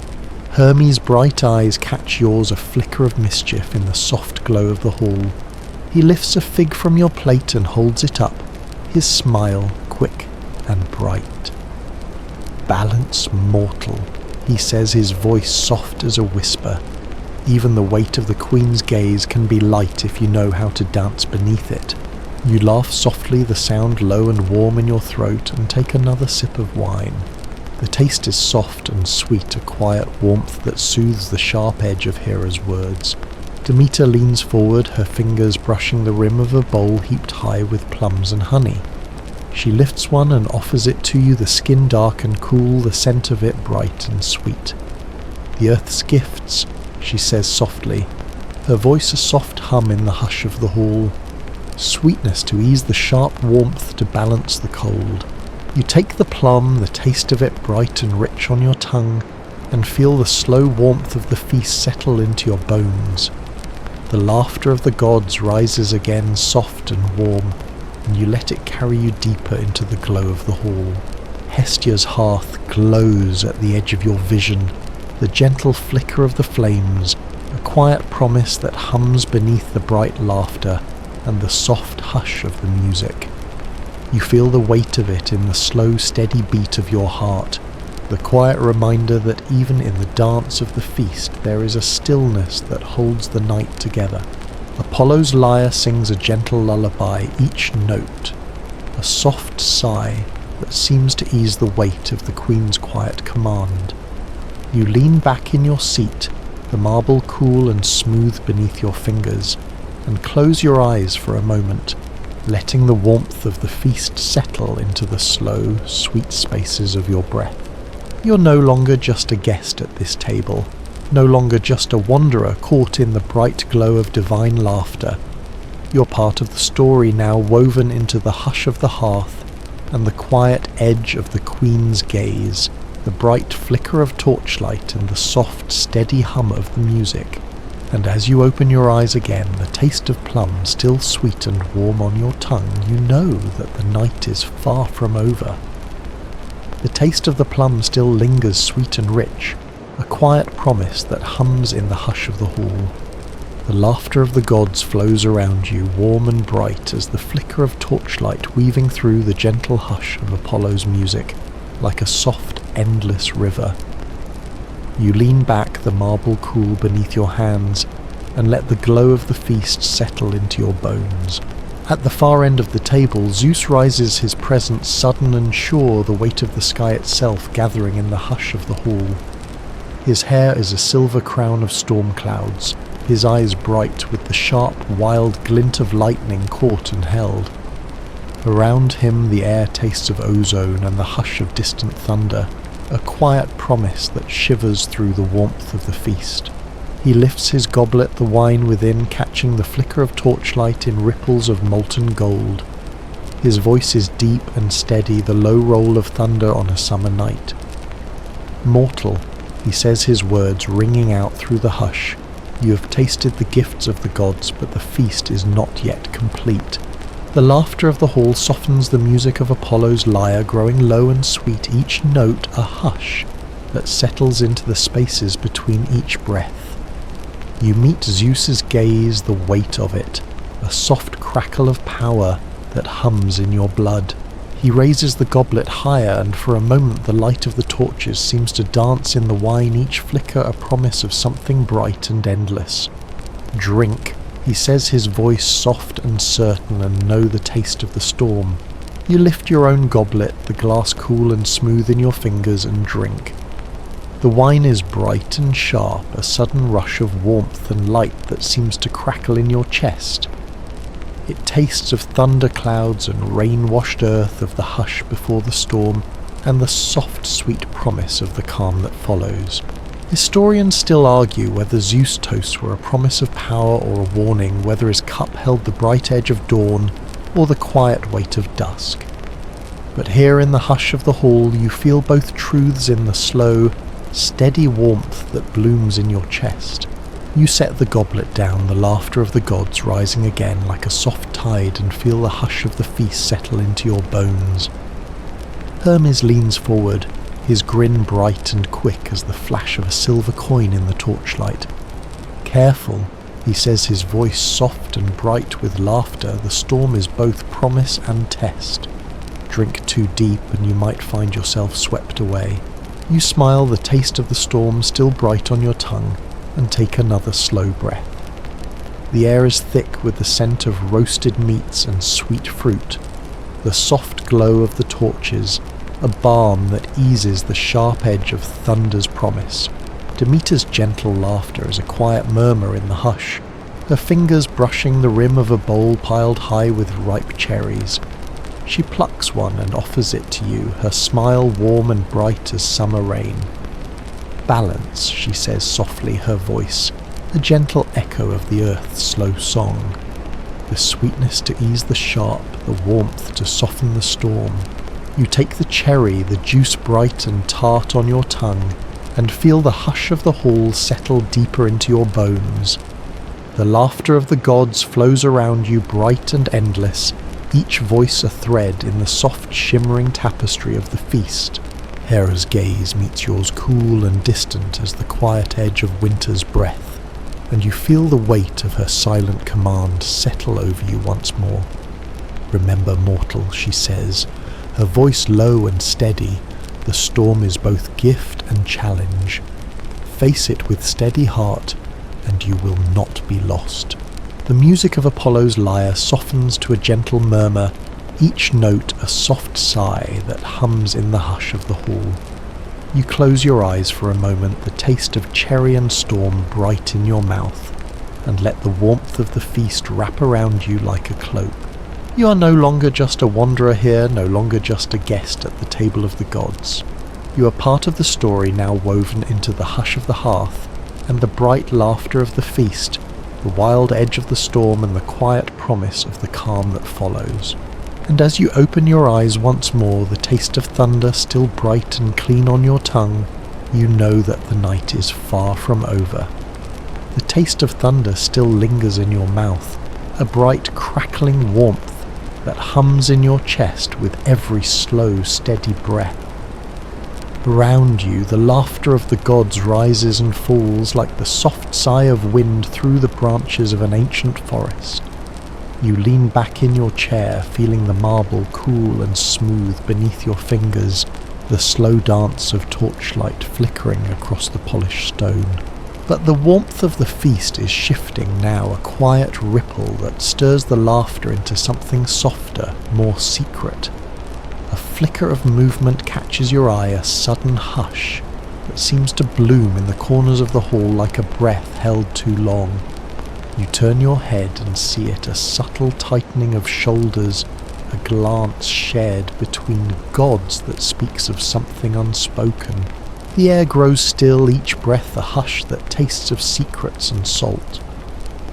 Hermes' bright eyes catch yours, a flicker of mischief in the soft glow of the hall. He lifts a fig from your plate and holds it up, his smile quick and bright. Balance, mortal, he says, his voice soft as a whisper. Even the weight of the queen's gaze can be light if you know how to dance beneath it. You laugh softly, the sound low and warm in your throat, and take another sip of wine. The taste is soft and sweet, a quiet warmth that soothes the sharp edge of Hera's words. Demeter leans forward, her fingers brushing the rim of a bowl heaped high with plums and honey. She lifts one and offers it to you, the skin dark and cool, the scent of it bright and sweet. The earth's gifts, she says softly, her voice a soft hum in the hush of the hall. Sweetness to ease the sharp warmth, to balance the cold. You take the plum, the taste of it bright and rich on your tongue, and feel the slow warmth of the feast settle into your bones. The laughter of the gods rises again soft and warm, and you let it carry you deeper into the glow of the hall. Hestia's hearth glows at the edge of your vision, the gentle flicker of the flames, a quiet promise that hums beneath the bright laughter and the soft hush of the music. You feel the weight of it in the slow, steady beat of your heart, the quiet reminder that even in the dance of the feast there is a stillness that holds the night together. Apollo's lyre sings a gentle lullaby, each note a soft sigh that seems to ease the weight of the Queen's quiet command. You lean back in your seat, the marble cool and smooth beneath your fingers, and close your eyes for a moment, letting the warmth of the feast settle into the slow, sweet spaces of your breath. You're no longer just a guest at this table, no longer just a wanderer caught in the bright glow of divine laughter. You're part of the story now, woven into the hush of the hearth and the quiet edge of the Queen's gaze, the bright flicker of torchlight and the soft, steady hum of the music. And as you open your eyes again, the taste of plum still sweet and warm on your tongue, you know that the night is far from over. The taste of the plum still lingers sweet and rich, a quiet promise that hums in the hush of the hall. The laughter of the gods flows around you, warm and bright as the flicker of torchlight weaving through the gentle hush of Apollo's music, like a soft, endless river. You lean back, the marble cool beneath your hands, and let the glow of the feast settle into your bones. At the far end of the table, Zeus rises, his presence sudden and sure, the weight of the sky itself gathering in the hush of the hall. His hair is a silver crown of storm clouds, his eyes bright with the sharp, wild glint of lightning caught and held. Around him the air tastes of ozone and the hush of distant thunder, a quiet promise that shivers through the warmth of the feast. He lifts his goblet, the wine within catching the flicker of torchlight in ripples of molten gold. His voice is deep and steady, the low roll of thunder on a summer night. Mortal, he says his words ringing out through the hush. You have tasted the gifts of the gods, but the feast is not yet complete. The laughter of the hall softens the music of Apollo's lyre, growing low and sweet, each note a hush that settles into the spaces between each breath. You meet Zeus's gaze, the weight of it, a soft crackle of power that hums in your blood. He raises the goblet higher, and for a moment the light of the torches seems to dance in the wine, each flicker a promise of something bright and endless. Drink, he says, his voice soft and certain, and know the taste of the storm. You lift your own goblet, the glass cool and smooth in your fingers, and drink. The wine is bright and sharp, a sudden rush of warmth and light that seems to crackle in your chest. It tastes of thunder clouds and rain-washed earth, of the hush before the storm, and the soft, sweet promise of the calm that follows. Historians still argue whether Zeus' toasts were a promise of power or a warning, whether his cup held the bright edge of dawn or the quiet weight of dusk. But here in the hush of the hall you feel both truths in the slow, steady warmth that blooms in your chest. You set the goblet down, the laughter of the gods rising again like a soft tide, and feel the hush of the feast settle into your bones. Hermes leans forward, his grin bright and quick as the flash of a silver coin in the torchlight. Careful, he says, his voice soft and bright with laughter, the storm is both promise and test. Drink too deep and you might find yourself swept away. You smile, the taste of the storm still bright on your tongue, and take another slow breath. The air is thick with the scent of roasted meats and sweet fruit, the soft glow of the torches, a balm that eases the sharp edge of thunder's promise. Demeter's gentle laughter is a quiet murmur in the hush, her fingers brushing the rim of a bowl piled high with ripe cherries. She plucks one and offers it to you, her smile warm and bright as summer rain. Balance, she says softly, her voice, a gentle echo of the earth's slow song. The sweetness to ease the sharp, the warmth to soften the storm. You take the cherry, the juice bright and tart on your tongue, and feel the hush of the hall settle deeper into your bones. The laughter of the gods flows around you bright and endless, each voice a thread in the soft shimmering tapestry of the feast. Hera's gaze meets yours cool and distant as the quiet edge of winter's breath, and you feel the weight of her silent command settle over you once more. "Remember, mortal," she says, her voice low and steady, "the storm is both gift and challenge. Face it with steady heart, and you will not be lost." The music of Apollo's lyre softens to a gentle murmur, each note a soft sigh that hums in the hush of the hall. You close your eyes for a moment, the taste of cherry and storm bright in your mouth, and let the warmth of the feast wrap around you like a cloak. You are no longer just a wanderer here, no longer just a guest at the table of the gods. You are part of the story now woven into the hush of the hearth, and the bright laughter of the feast, the wild edge of the storm and the quiet promise of the calm that follows. And as you open your eyes once more, the taste of thunder still bright and clean on your tongue, you know that the night is far from over. The taste of thunder still lingers in your mouth, a bright crackling warmth that hums in your chest with every slow, steady breath. Around you, the laughter of the gods rises and falls like the soft sigh of wind through the branches of an ancient forest. You lean back in your chair, feeling the marble cool and smooth beneath your fingers, the slow dance of torchlight flickering across the polished stone. But the warmth of the feast is shifting now, a quiet ripple that stirs the laughter into something softer, more secret. A flicker of movement catches your eye, a sudden hush that seems to bloom in the corners of the hall like a breath held too long. You turn your head and see it, a subtle tightening of shoulders, a glance shared between gods that speaks of something unspoken. The air grows still, each breath a hush that tastes of secrets and salt.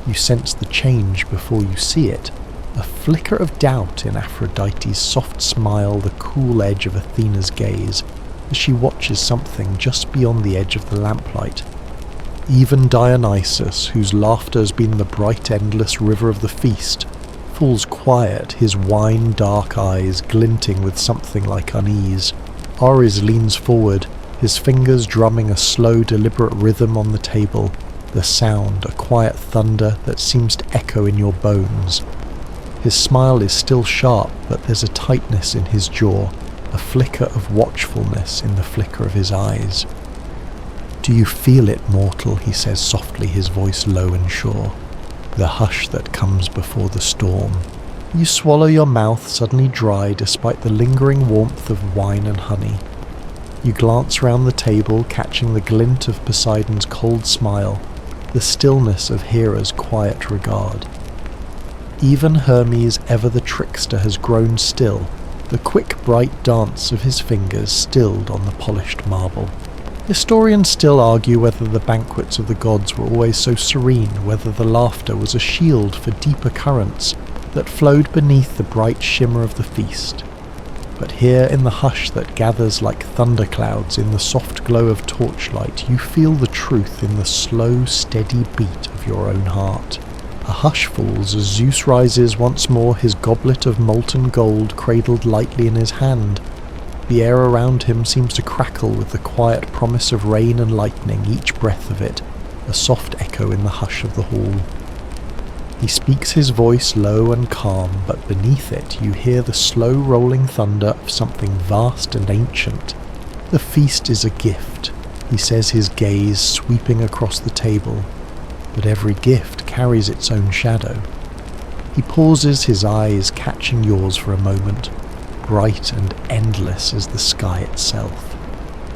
You sense the change before you see it, a flicker of doubt in Aphrodite's soft smile, the cool edge of Athena's gaze, as she watches something just beyond the edge of the lamplight. Even Dionysus, whose laughter has been the bright endless river of the feast, falls quiet, his wine-dark eyes glinting with something like unease. Oris leans forward, his fingers drumming a slow, deliberate rhythm on the table, the sound a quiet thunder that seems to echo in your bones. His smile is still sharp, but there's a tightness in his jaw, a flicker of watchfulness in the flicker of his eyes. "Do you feel it, mortal?" he says softly, his voice low and sure. The hush that comes before the storm. You swallow, your mouth suddenly dry despite the lingering warmth of wine and honey. You glance round the table, catching the glint of Poseidon's cold smile, the stillness of Hera's quiet regard. Even Hermes, ever the trickster, has grown still, the quick bright dance of his fingers stilled on the polished marble. Historians still argue whether the banquets of the gods were always so serene, whether the laughter was a shield for deeper currents that flowed beneath the bright shimmer of the feast. But here in the hush that gathers like thunderclouds in the soft glow of torchlight, you feel the truth in the slow, steady beat of your own heart. A hush falls as Zeus rises once more, his goblet of molten gold cradled lightly in his hand. The air around him seems to crackle with the quiet promise of rain and lightning, each breath of it, a soft echo in the hush of the hall. He speaks his voice low and calm, but beneath it you hear the slow rolling thunder of something vast and ancient. The feast is a gift, he says, his gaze sweeping across the table, but every gift carries its own shadow. He pauses, his eyes catching yours for a moment, bright and endless as the sky itself.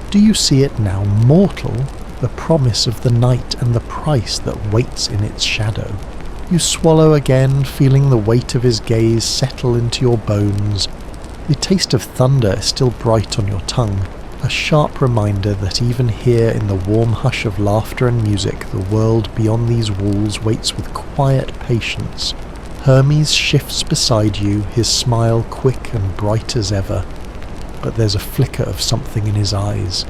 Do you see it now, mortal? The promise of the night and the price that waits in its shadow. You swallow again, feeling the weight of his gaze settle into your bones. The taste of thunder is still bright on your tongue, a sharp reminder that even here in the warm hush of laughter and music, the world beyond these walls waits with quiet patience. Hermes shifts beside you, his smile quick and bright as ever, but there's a flicker of something in his eyes,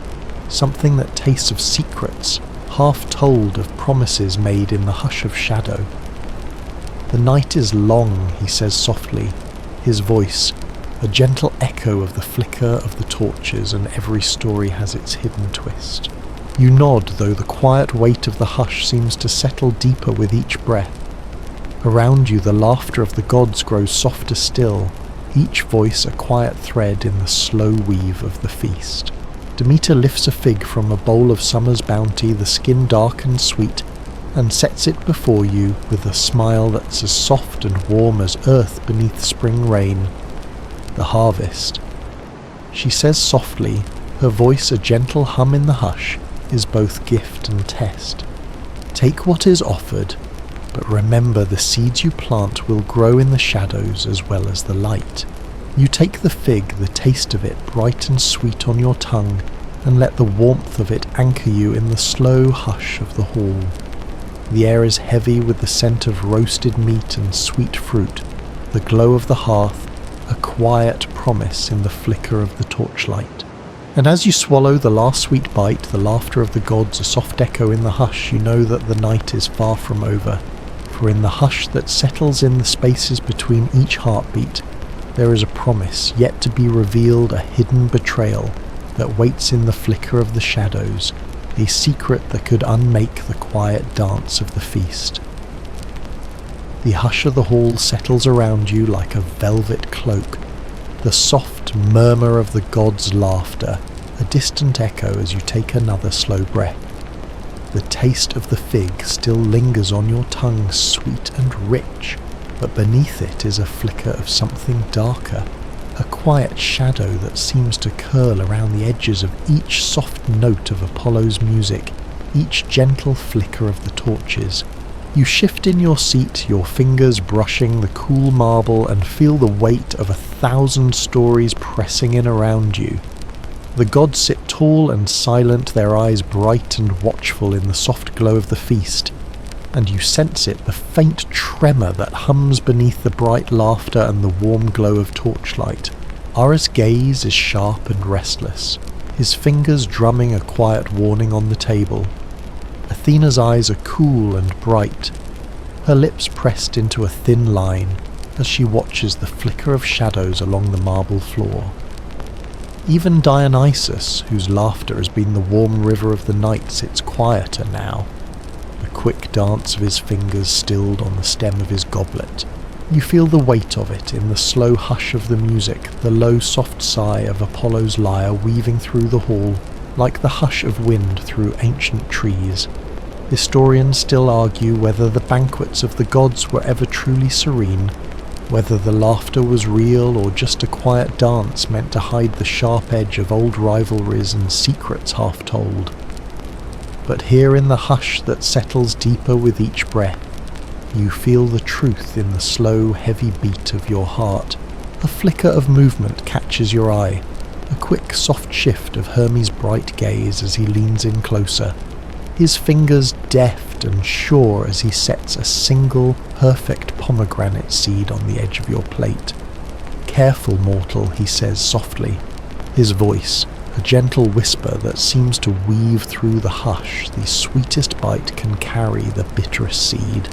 something that tastes of secrets, half told of promises made in the hush of shadow. The night is long, he says softly, his voice a gentle echo of the flicker of the torches, and every story has its hidden twist. You nod, though the quiet weight of the hush seems to settle deeper with each breath. Around you the laughter of the gods grows softer still, each voice a quiet thread in the slow weave of the feast. Demeter lifts a fig from a bowl of summer's bounty, the skin dark and sweet, and sets it before you with a smile that's as soft and warm as earth beneath spring rain. The harvest. She says softly, her voice a gentle hum in the hush, is both gift and test. Take what is offered, but remember the seeds you plant will grow in the shadows as well as the light. You take the fig, the taste of it bright and sweet on your tongue, and let the warmth of it anchor you in the slow hush of the hall. The air is heavy with the scent of roasted meat and sweet fruit, the glow of the hearth, a quiet promise in the flicker of the torchlight. And as you swallow the last sweet bite, the laughter of the gods a soft echo in the hush, you know that the night is far from over. For in the hush that settles in the spaces between each heartbeat, there is a promise yet to be revealed, a hidden betrayal that waits in the flicker of the shadows, a secret that could unmake the quiet dance of the feast. The hush of the hall settles around you like a velvet cloak, the soft murmur of the gods' laughter, a distant echo as you take another slow breath. The taste of the fig still lingers on your tongue, sweet and rich, but beneath it is a flicker of something darker, a quiet shadow that seems to curl around the edges of each soft note of Apollo's music, each gentle flicker of the torches. You shift in your seat, your fingers brushing the cool marble, and feel the weight of 1,000 stories pressing in around you. The gods sit tall and silent, their eyes bright and watchful in the soft glow of the feast, and you sense it, the faint tremor that hums beneath the bright laughter and the warm glow of torchlight. Ara's gaze is sharp and restless, his fingers drumming a quiet warning on the table. Athena's eyes are cool and bright, her lips pressed into a thin line as she watches the flicker of shadows along the marble floor. Even Dionysus, whose laughter has been the warm river of the night, sits quieter now, the quick dance of his fingers stilled on the stem of his goblet. You feel the weight of it in the slow hush of the music, the low soft sigh of Apollo's lyre weaving through the hall, like the hush of wind through ancient trees. Historians still argue whether the banquets of the gods were ever truly serene, whether the laughter was real or just a quiet dance meant to hide the sharp edge of old rivalries and secrets half told. But here in the hush that settles deeper with each breath, you feel the truth in the slow, heavy beat of your heart. A flicker of movement catches your eye, a quick, soft shift of Hermes' bright gaze as he leans in closer, his fingers deft and sure as he sets a single, perfect pomegranate seed on the edge of your plate. "Careful, mortal," he says softly, his voice a gentle whisper that seems to weave through the hush. The sweetest bite can carry the bitterest seed.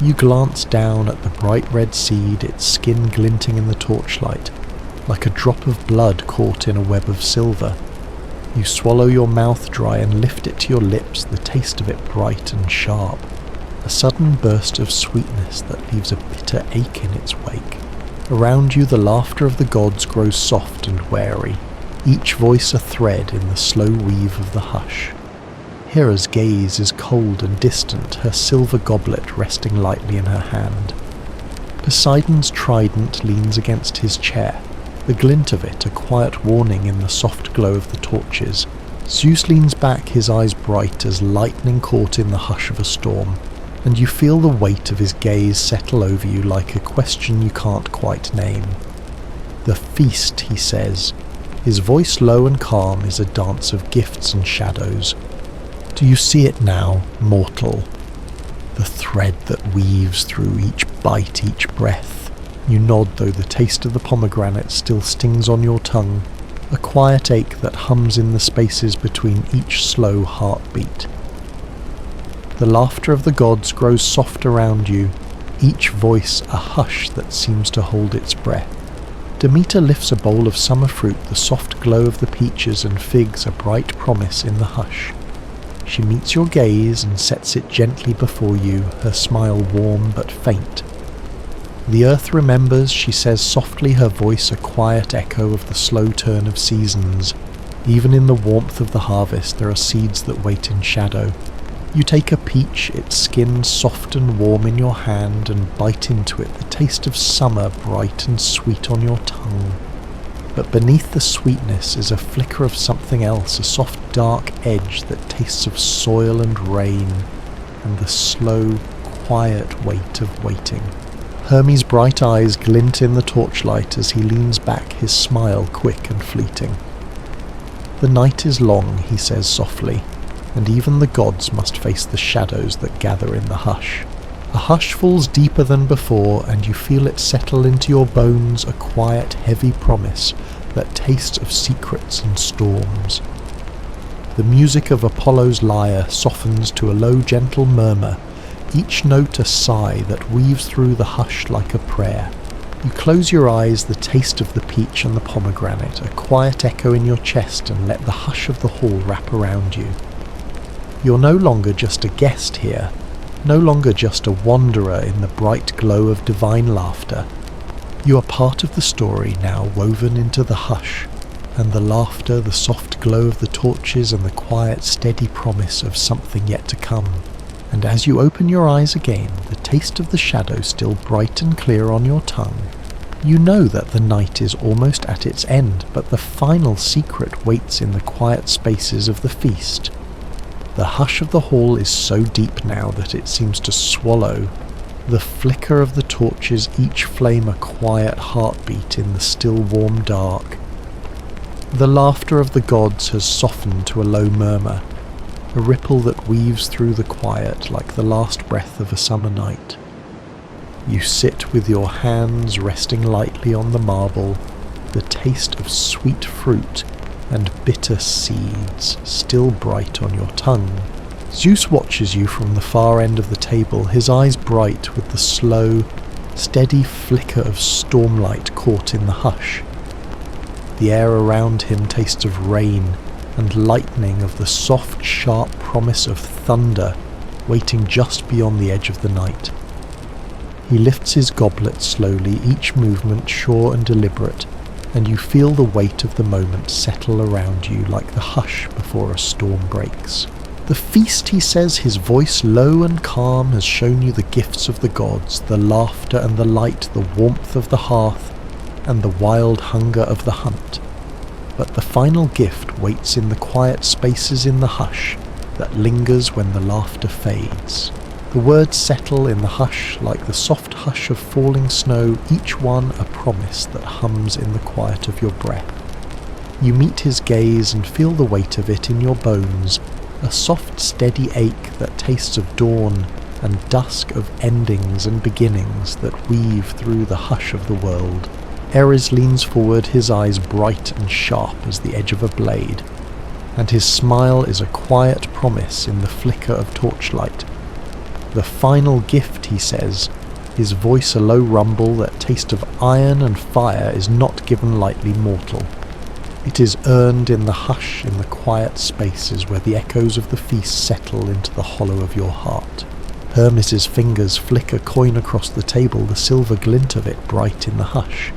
You glance down at the bright red seed, its skin glinting in the torchlight, like a drop of blood caught in a web of silver. You swallow your mouth dry and lift it to your lips, the taste of it bright and sharp. A sudden burst of sweetness that leaves a bitter ache in its wake. Around you the laughter of the gods grows soft and wary, each voice a thread in the slow weave of the hush. Hera's gaze is cold and distant, her silver goblet resting lightly in her hand. Poseidon's trident leans against his chair, the glint of it a quiet warning in the soft glow of the torches. Zeus leans back, his eyes bright as lightning caught in the hush of a storm, and you feel the weight of his gaze settle over you like a question you can't quite name. "The feast," he says. His voice low and calm is a dance of gifts and shadows. "Do you see it now, mortal? The thread that weaves through each bite, each breath." You nod, though the taste of the pomegranate still stings on your tongue, a quiet ache that hums in the spaces between each slow heartbeat. The laughter of the gods grows soft around you, each voice a hush that seems to hold its breath. Demeter lifts a bowl of summer fruit, the soft glow of the peaches and figs a bright promise in the hush. She meets your gaze and sets it gently before you, her smile warm but faint. The earth remembers, she says softly, her voice a quiet echo of the slow turn of seasons. Even in the warmth of the harvest there are seeds that wait in shadow. You take a peach, its skin soft and warm in your hand, and bite into it, the taste of summer bright and sweet on your tongue. But beneath the sweetness is a flicker of something else, a soft dark edge that tastes of soil and rain, and the slow, quiet weight of waiting. Hermes' bright eyes glint in the torchlight as he leans back, his smile quick and fleeting. The night is long, he says softly, and even the gods must face the shadows that gather in the hush. A hush falls deeper than before, and you feel it settle into your bones, a quiet, heavy promise that tastes of secrets and storms. The music of Apollo's lyre softens to a low, gentle murmur, each note a sigh that weaves through the hush like a prayer. You close your eyes, the taste of the peach and the pomegranate, a quiet echo in your chest, and let the hush of the hall wrap around you. You're no longer just a guest here, no longer just a wanderer in the bright glow of divine laughter. You are part of the story now, woven into the hush, and the laughter, the soft glow of the torches, and the quiet, steady promise of something yet to come. And as you open your eyes again, the taste of the shadow still bright and clear on your tongue, you know that the night is almost at its end, but the final secret waits in the quiet spaces of the feast. The hush of the hall is so deep now that it seems to swallow. The flicker of the torches, each flame a quiet heartbeat in the still warm dark. The laughter of the gods has softened to a low murmur, a ripple that weaves through the quiet like the last breath of a summer night. You sit with your hands resting lightly on the marble, the taste of sweet fruit and bitter seeds still bright on your tongue. Zeus watches you from the far end of the table, his eyes bright with the slow, steady flicker of stormlight caught in the hush. The air around him tastes of rain and lightning, of the soft, sharp promise of thunder waiting just beyond the edge of the night. He lifts his goblet slowly, each movement sure and deliberate, and you feel the weight of the moment settle around you like the hush before a storm breaks. The feast, he says, his voice low and calm, has shown you the gifts of the gods, the laughter and the light, the warmth of the hearth, and the wild hunger of the hunt. But the final gift waits in the quiet spaces in the hush that lingers when the laughter fades. The words settle in the hush like the soft hush of falling snow, each one a promise that hums in the quiet of your breath. You meet his gaze and feel the weight of it in your bones, a soft steady ache that tastes of dawn and dusk, of endings and beginnings that weave through the hush of the world. Ares leans forward, his eyes bright and sharp as the edge of a blade, and his smile is a quiet promise in the flicker of torchlight. The final gift, he says, his voice a low rumble that taste of iron and fire, is not given lightly mortal. It is earned in the hush, in the quiet spaces where the echoes of the feast settle into the hollow of your heart. Hermes' fingers flick a coin across the table, the silver glint of it bright in the hush.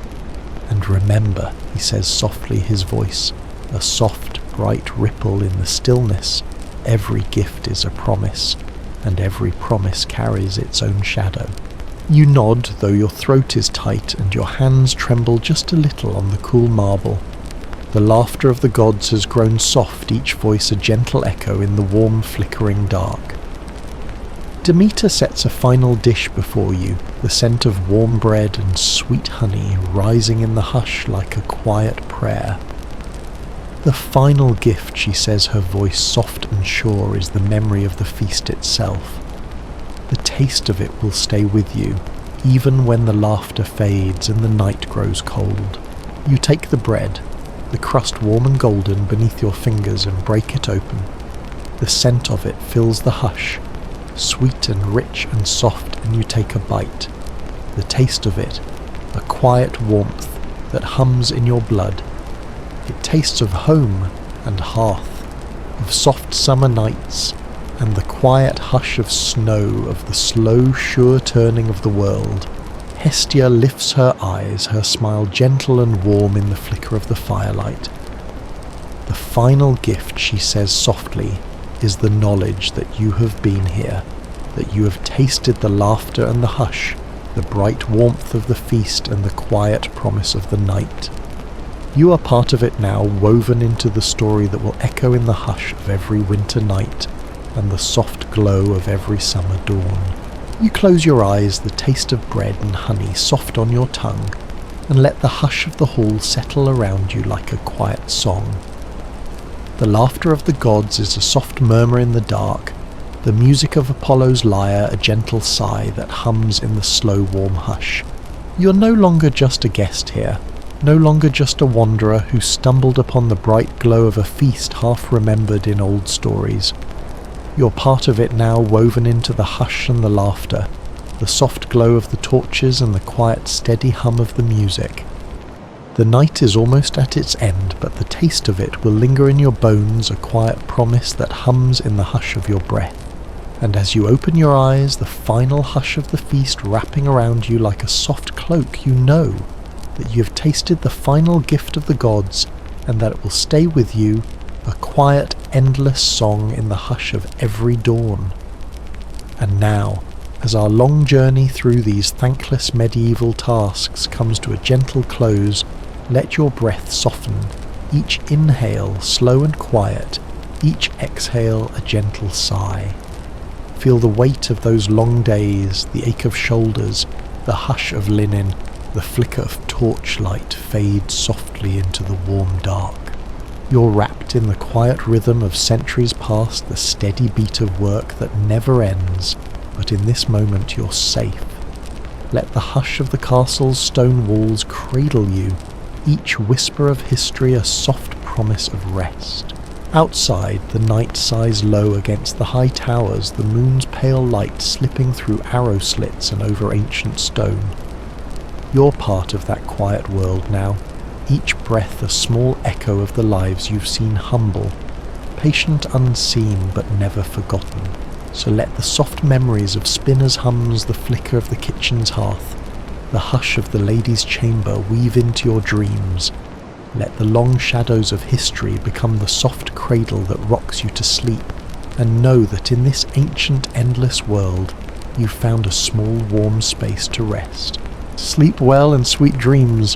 And remember, he says softly, his voice a soft, bright ripple in the stillness, every gift is a promise, and every promise carries its own shadow. You nod, though your throat is tight and your hands tremble just a little on the cool marble. The laughter of the gods has grown soft, each voice a gentle echo in the warm, flickering dark. Demeter sets a final dish before you, the scent of warm bread and sweet honey rising in the hush like a quiet prayer. The final gift, she says, her voice soft and sure, is the memory of the feast itself. The taste of it will stay with you, even when the laughter fades and the night grows cold. You take the bread, the crust warm and golden beneath your fingers, and break it open. The scent of it fills the hush, sweet and rich and soft, and you take a bite. The taste of it, a quiet warmth that hums in your blood. It tastes of home and hearth, of soft summer nights, and the quiet hush of snow, of the slow, sure turning of the world. Hestia lifts her eyes, her smile gentle and warm in the flicker of the firelight. The final gift, she says softly, is the knowledge that you have been here, that you have tasted the laughter and the hush, the bright warmth of the feast and the quiet promise of the night. You are part of it now, woven into the story that will echo in the hush of every winter night and the soft glow of every summer dawn. You close your eyes, the taste of bread and honey soft on your tongue, and let the hush of the hall settle around you like a quiet song. The laughter of the gods is a soft murmur in the dark, the music of Apollo's lyre a gentle sigh that hums in the slow warm hush. You're no longer just a guest here, no longer just a wanderer who stumbled upon the bright glow of a feast half remembered in old stories. You're part of it now, woven into the hush and the laughter, the soft glow of the torches and the quiet steady hum of the music. The night is almost at its end, but the taste of it will linger in your bones, a quiet promise that hums in the hush of your breath. And as you open your eyes, the final hush of the feast wrapping around you like a soft cloak, you know that you have tasted the final gift of the gods, and that it will stay with you, a quiet, endless song in the hush of every dawn. And now, as our long journey through these thankless medieval tasks comes to a gentle close, let your breath soften, each inhale slow and quiet, each exhale a gentle sigh. Feel the weight of those long days, the ache of shoulders, the hush of linen, the flicker of torchlight fade softly into the warm dark. You're wrapped in the quiet rhythm of centuries past, the steady beat of work that never ends, but in this moment you're safe. Let the hush of the castle's stone walls cradle you, each whisper of history a soft promise of rest. Outside, the night sighs low against the high towers, the moon's pale light slipping through arrow slits and over ancient stone. You're part of that quiet world now, each breath a small echo of the lives you've seen humble, patient unseen but never forgotten. So let the soft memories of spinners' hums, the flicker of the kitchen's hearth, the hush of the lady's chamber weave into your dreams. Let the long shadows of history become the soft cradle that rocks you to sleep, and know that in this ancient, endless world you've found a small, warm space to rest. Sleep well and sweet dreams.